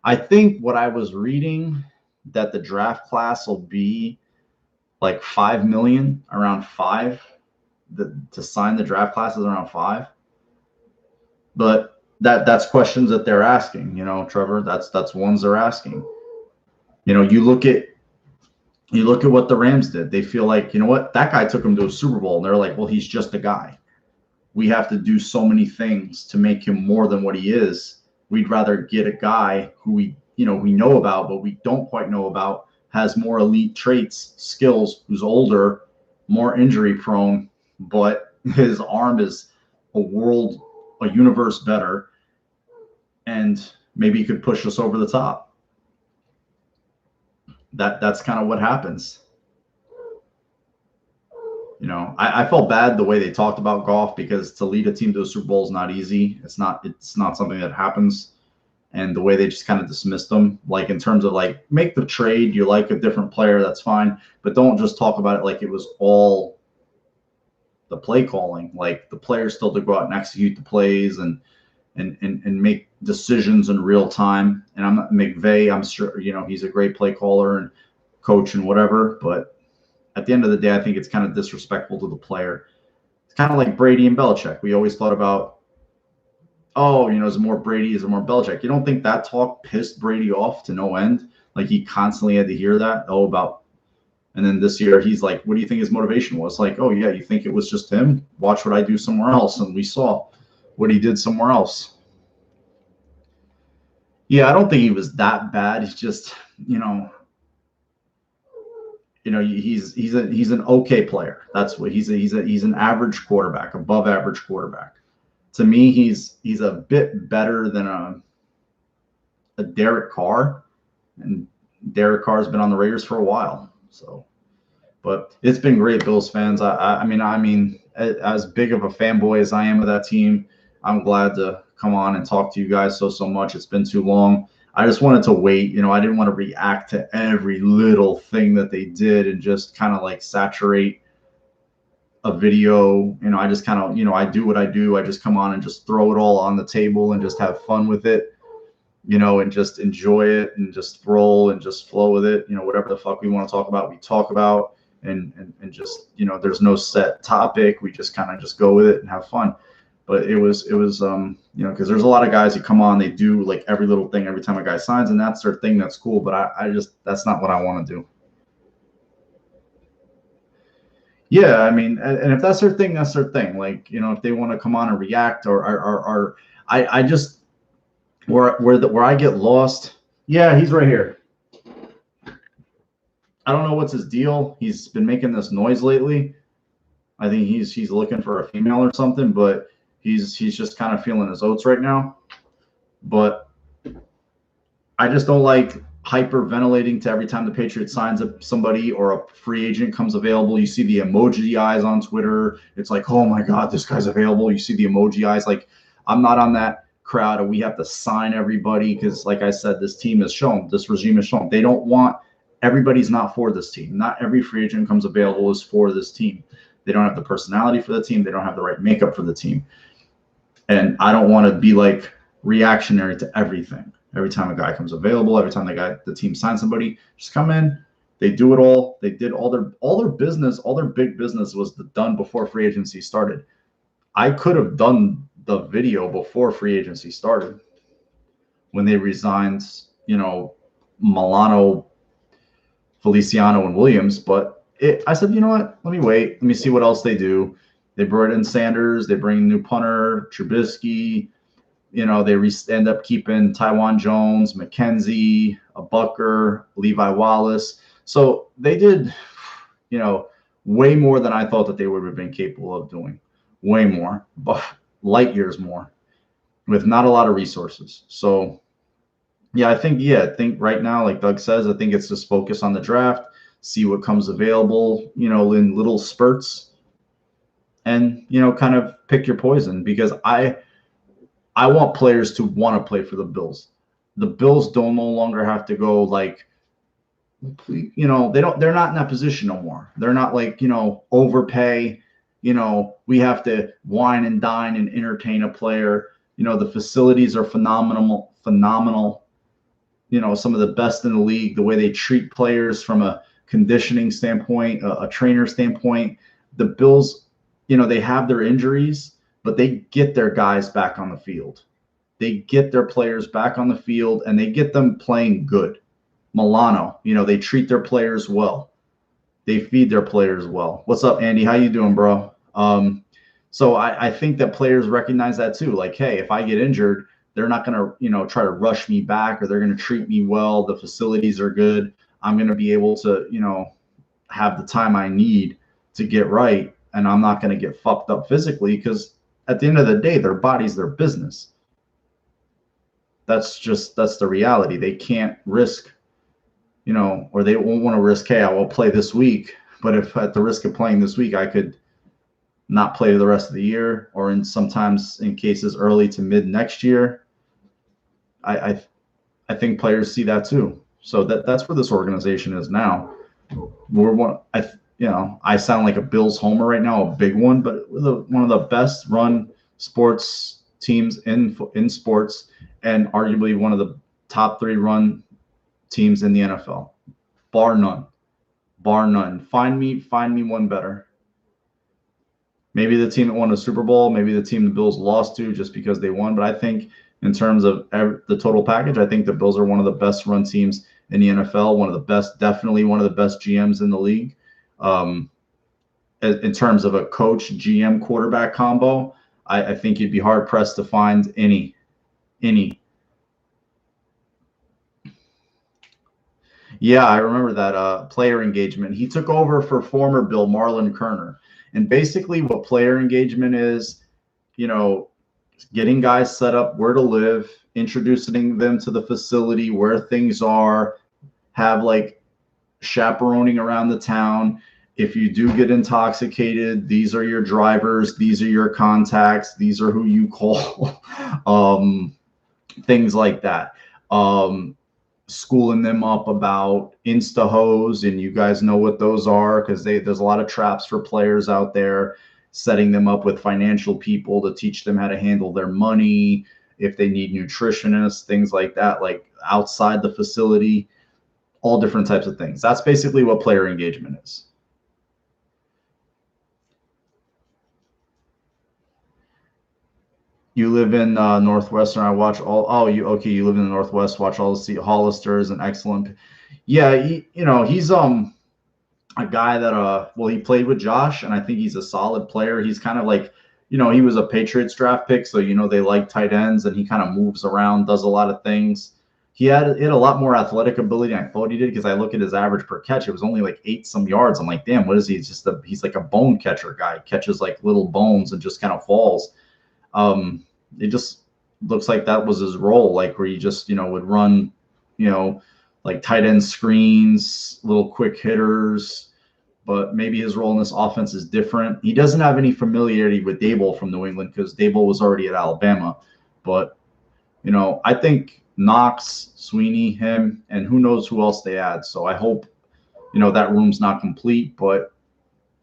I think what I was reading, that the draft class will be like 5 million, around 5. To sign the draft class is around 5. But that's questions that they're asking, Trevor. That's ones they're asking. You look at what the Rams did. They feel like, what, that guy took them to a Super Bowl, and they're like, well, he's just a guy. We have to do so many things to make him more than what he is. We'd rather get a guy who we know about, but we don't quite know about, has more elite traits, skills, who's older, more injury prone, but his arm is a universe better, and maybe he could push us over the top. That's kind of what happens. I felt bad the way they talked about Goff, because to lead a team to a Super Bowl is not easy. It's not something that happens. And the way they just kind of dismissed them, like in terms of like, make the trade, you like a different player, that's fine, but don't just talk about it like it was all the play calling. Like, the players still to go out and execute the plays and make decisions in real time. And McVay, I'm sure, he's a great play caller and coach and whatever, but at the end of the day, I think it's kind of disrespectful to the player. It's kind of like Brady and Belichick. We always thought about, is it more Brady? Is it more Belichick? You don't think that talk pissed Brady off to no end? Like, he constantly had to hear that. And then this year he's like, what do you think his motivation was? Like, oh yeah, you think it was just him? Watch what I do somewhere else. And we saw what he did somewhere else. Yeah, I don't think he was that bad. He's just, he's an okay player. That's what he's an average quarterback, above average quarterback. To me, he's a bit better than a Derek Carr, and Derek Carr's been on the Raiders for a while. So, but it's been great, Bills fans. I mean, as big of a fanboy as I am of that team, I'm glad to come on and talk to you guys so much. It's been too long. I just wanted to wait. I didn't want to react to every little thing that they did and just kind of like saturate a video. I just kind of, I do what I do. I just come on and just throw it all on the table and just have fun with it, and just enjoy it and just roll and just flow with it. Whatever the fuck we want to talk about, we talk about, and just, there's no set topic. We just kind of just go with it and have fun. But it was because there's a lot of guys who come on, they do like every little thing every time a guy signs, and that's their thing. That's cool. But I just, that's not what I want to do. Yeah, I mean, and if that's their thing, that's their thing. Like, if they want to come on and react, or I just, where I get lost. Yeah, he's right here. I don't know what's his deal. He's been making this noise lately. I think he's looking for a female or something, but he's just kind of feeling his oats right now. But I just don't like hyperventilating to every time the Patriots signs up somebody or a free agent comes available. You see the emoji eyes on Twitter. It's like, oh my God, this guy's available. You see the emoji eyes. Like, I'm not on that crowd, and we have to sign everybody because, like I said, this team has shown, this regime has shown, they don't want, everybody's not for this team. Not every free agent comes available is for this team. They don't have the personality for the team. They don't have the right makeup for the team. And I don't want to be like reactionary to everything. Every time a guy comes available, every time the team signs somebody, just come in. They do it all. They did all their business, all their big business was done before free agency started. I could have done the video before free agency started when they resigned, Milano, Feliciano, and Williams. But I said, you know what? Let me wait. Let me see what else they do. They brought in Sanders. They bring new punter, Trubisky. They end up keeping Tywan Jones, McKenzie, Bucker, Levi Wallace. So they did, way more than I thought that they would have been capable of doing. Way more, but light years more, with not a lot of resources. So, I think right now, like Doug says, I think it's just focus on the draft, see what comes available, in little spurts, and kind of pick your poison, because I want players to want to play for the Bills. The Bills don't no longer have to go like, they're not in that position no more. They're not like, overpay, we have to wine and dine and entertain a player. The facilities are phenomenal. Some of the best in the league, the way they treat players from a conditioning standpoint, a trainer standpoint. The Bills, they have their injuries, but they get their guys back on the field. They get their players back on the field, and they get them playing good. Milano, they treat their players well. They feed their players well. What's up, Andy? How you doing, bro? So I think that players recognize that too. Like, hey, if I get injured, they're not going to, try to rush me back, or they're going to treat me well. The facilities are good. I'm going to be able to, have the time I need to get right, and I'm not going to get fucked up physically, because at the end of the day, their body's their business. That's the reality. They can't risk, or they won't want to risk, hey, I will play this week, but if at the risk of playing this week, I could not play the rest of the year, or sometimes in cases early to mid next year. I think players see that too. So that's where this organization is now. I sound like a Bills homer right now, a big one, but one of the best run sports teams in sports, and arguably one of the top 3 run teams in the NFL, bar none. Find me one better. Maybe the team that won a Super Bowl, maybe the team the Bills lost to just because they won. But I think in terms of the total package, I think the Bills are one of the best run teams in the NFL, one of the best, definitely one of the best GMs in the league. In terms of a coach, GM, quarterback combo, I think you'd be hard pressed to find any. Yeah, I remember that player engagement. He took over for former Bill, Marlon Kerner. And basically what player engagement is, getting guys set up where to live, introducing them to the facility, where things are, have like chaperoning around the town. If you do get intoxicated, these are your drivers, these are your contacts, these are who you call, things like that. Schooling them up about insta-hose, and you guys know what those are, because there's a lot of traps for players out there, setting them up with financial people to teach them how to handle their money, if they need nutritionists, things like that, like outside the facility, all different types of things. That's basically what player engagement is. You live in Northwestern. I watch all. You live in the Northwest. Watch all the Hollister is an excellent. Yeah, he's a guy that he played with Josh, and I think he's a solid player. He's kind of like, he was a Patriots draft pick, so they like tight ends, and he kind of moves around, does a lot of things. He had a lot more athletic ability than I thought he did, because I look at his average per catch, it was only like 8 some yards. I'm like, damn, what is he? He's like a bone catcher guy. He catches like little bones and just kind of falls. It just looks like that was his role, like where he just, would run, like tight end screens, little quick hitters, but maybe his role in this offense is different. He doesn't have any familiarity with Dable from New England because Dable was already at Alabama. But, I think Knox, Sweeney, him, and who knows who else they add. So I hope, that room's not complete, but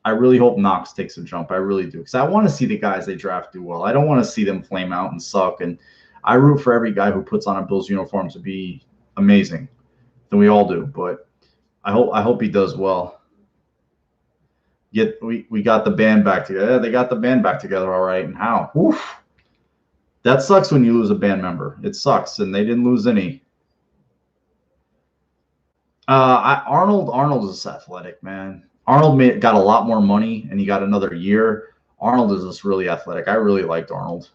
I really hope Knox takes a jump. I really do. Because I want to see the guys they draft do well. I don't want to see them flame out and suck. And I root for every guy who puts on a Bills uniform to be amazing. And we all do. But I hope he does well. We got the band back together. Yeah, they got the band back together all right. And how? Oof. That sucks when you lose a band member. It sucks. And they didn't lose any. Arnold is athletic, man. Arnold got a lot more money, and he got another year. Arnold is just really athletic. I really liked Arnold.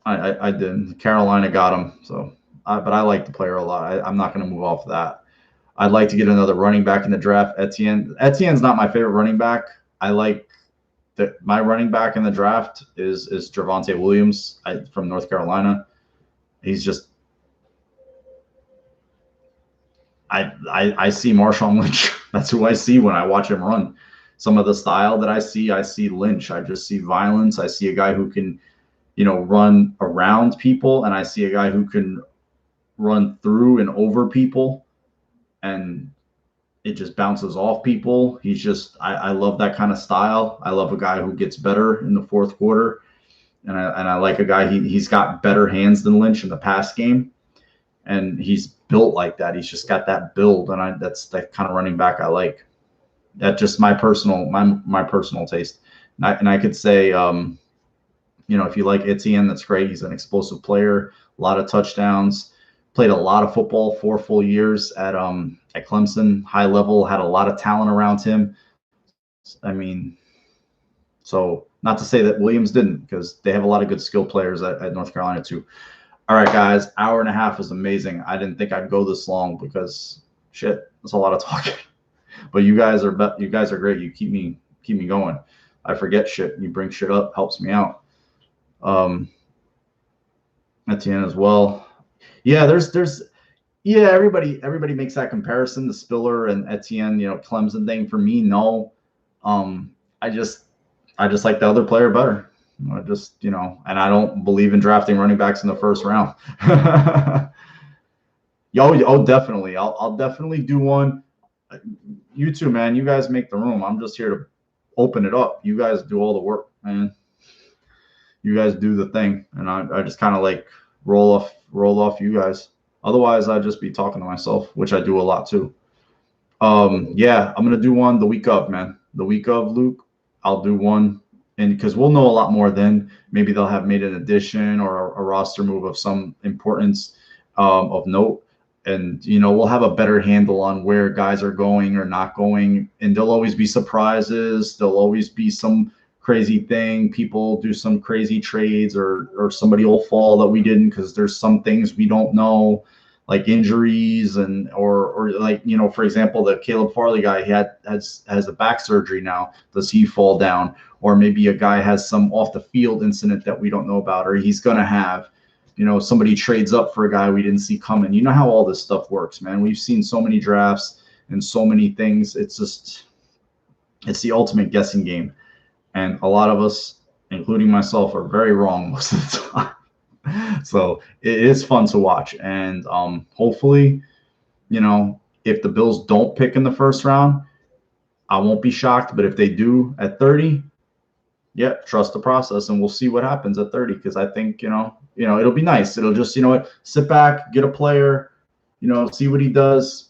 I did. Carolina got him, but I like the player a lot. I'm not going to move off of that. I'd like to get another running back in the draft. Etienne's not my favorite running back. I like that my running back in the draft is Javonte Williams from North Carolina. He's just I see Marshawn Lynch. That's who I see when I watch him run. Some of the style that I see Lynch. I just see violence. I see a guy who can, run around people, and I see a guy who can run through and over people, and it just bounces off people. He's just I love that kind of style. I love a guy who gets better in the fourth quarter, and I like a guy he's got better hands than Lynch in the pass game. And he's built like that. He's just got that build, and that's the kind of running back I like. That's just my personal taste. And I could say, if you like Etienne, that's great. He's an explosive player, a lot of touchdowns, played a lot of football, 4 full years at Clemson, high level, had a lot of talent around him. I mean, so not to say that Williams didn't, because they have a lot of good skill players at North Carolina too. All right, guys, hour and a half is amazing. I didn't think I'd go this long because shit, that's a lot of talking. But you guys are great. You keep me going. I forget shit. You bring shit up, helps me out. Etienne as well. Yeah, everybody makes that comparison, the Spiller and Etienne, Clemson thing. For me, no. I just like the other player better. And I don't believe in drafting running backs in the first round. Definitely. I'll definitely do one. You two, man, you guys make the room. I'm just here to open it up. You guys do all the work, man. You guys do the thing. And I just kind of like roll off you guys. Otherwise, I'd just be talking to myself, which I do a lot too. Yeah, I'm going to do one the week of, man. The week of, Luke, I'll do one. And because we'll know a lot more then. Maybe they'll have made an addition or a roster move of some importance of note. And, we'll have a better handle on where guys are going or not going. And there'll always be surprises. There'll always be some crazy thing. People do some crazy trades or somebody will fall that we didn't because there's some things we don't know, like injuries or like, for example, the Caleb Farley guy, has a back surgery now. Does he fall down? Or maybe a guy has some off the field incident that we don't know about, or he's going to have, somebody trades up for a guy we didn't see coming. You know how all this stuff works, man. We've seen so many drafts and so many things. It's the ultimate guessing game. And a lot of us, including myself, are very wrong most of the time. So it is fun to watch. And hopefully, if the Bills don't pick in the first round, I won't be shocked. But if they do at 30, yeah, trust the process, and we'll see what happens at 30. Because I think, it'll be nice. It'll just, sit back, get a player, see what he does.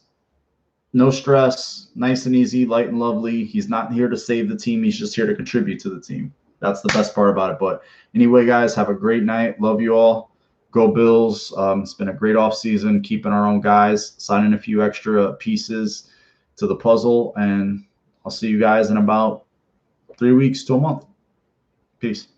No stress, nice and easy, light and lovely. He's not here to save the team. He's just here to contribute to the team. That's the best part about it. But anyway, guys, have a great night. Love you all. Go Bills. It's been a great offseason, keeping our own guys, signing a few extra pieces to the puzzle. And I'll see you guys in about 3 weeks to a month. Peace.